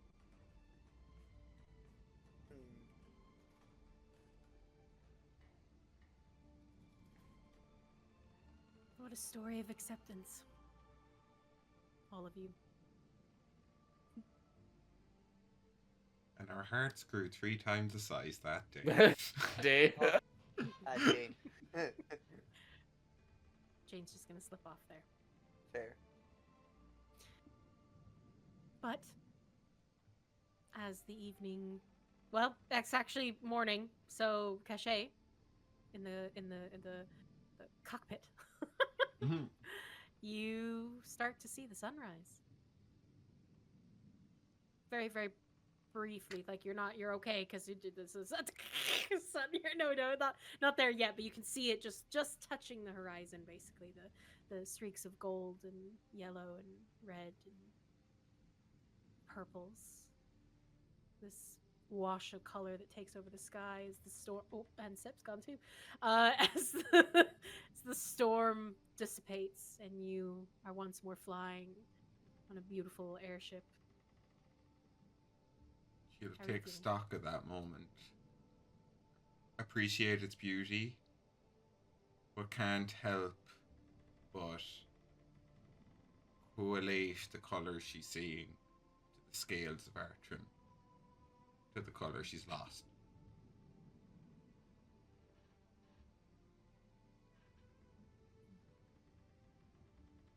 A: What a story of acceptance. All of you.
C: And our hearts grew 3 times the size that day.
B: Day.
E: Jane.
A: Jane's just gonna slip off there.
E: Fair.
A: But as the evening, well, it's actually morning. So Cachet, in the cockpit,
C: Mhm.
A: you start to see the sunrise. Very, very briefly. Like you're okay because you did this. Sun. No, not there yet. But you can see it just touching the horizon. Basically, the streaks of gold and yellow and red and purples. This wash of color that takes over the sky as the storm. Oh, and Sip's gone too. As the storm dissipates and you are once more flying on a beautiful airship.
C: You'll
A: How are you
C: take
A: feeling?
C: stock of that moment. Appreciate its beauty, but can't help but correlate the colours she's seeing to the scales of Artrin, to the colour she's lost.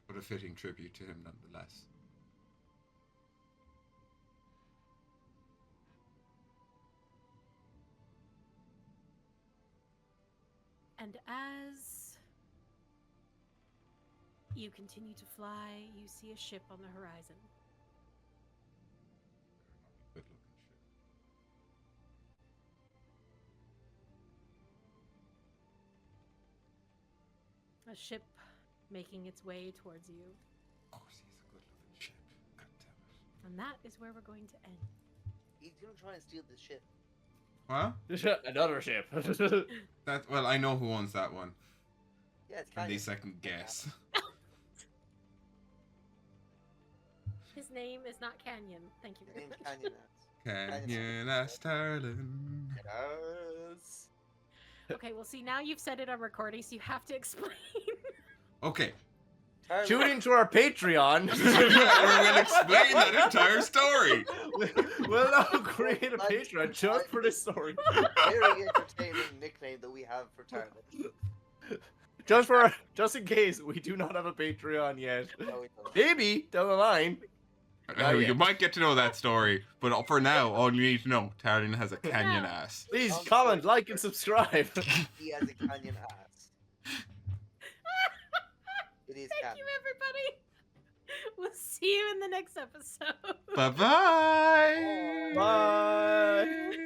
C: But a fitting tribute to him nonetheless.
A: And as you continue to fly, you see a ship on the horizon.
C: Good looking ship.
A: A ship making its way towards you.
C: Of course, he's a good looking ship. God damn it.
A: And that is where we're going to end.
E: He's gonna try and steal this ship.
C: What?
B: Another ship.
C: Well, I know who owns that one.
E: Yeah, it's
C: And
E: kind
C: they
E: of.
C: second guess.
A: His name is not Canyon. Thank you
E: His
A: very
E: name's
A: much.
E: Canyon Nuts.
C: Canyon Astarlin.
E: Yes.
A: Okay, well, see, now you've said it on recording, so you have to explain.
C: Okay.
B: Tune into our Patreon.
C: We'll explain that entire story.
B: We'll now create a Patreon just for this story.
E: Very entertaining nickname that we have for
B: Just in case we do not have a Patreon yet.
E: No, we don't.
B: Maybe down the line. Oh, yeah.
C: You might get to know that story, but for now, all you need to know, Talion has a canyon ass.
B: Please
E: Sounds
B: comment,
E: good.
B: like, and subscribe.
E: He has a canyon ass. It is
A: Thank
E: canon.
A: you, everybody. We'll see you in the next episode.
C: Bye-bye!
B: Bye.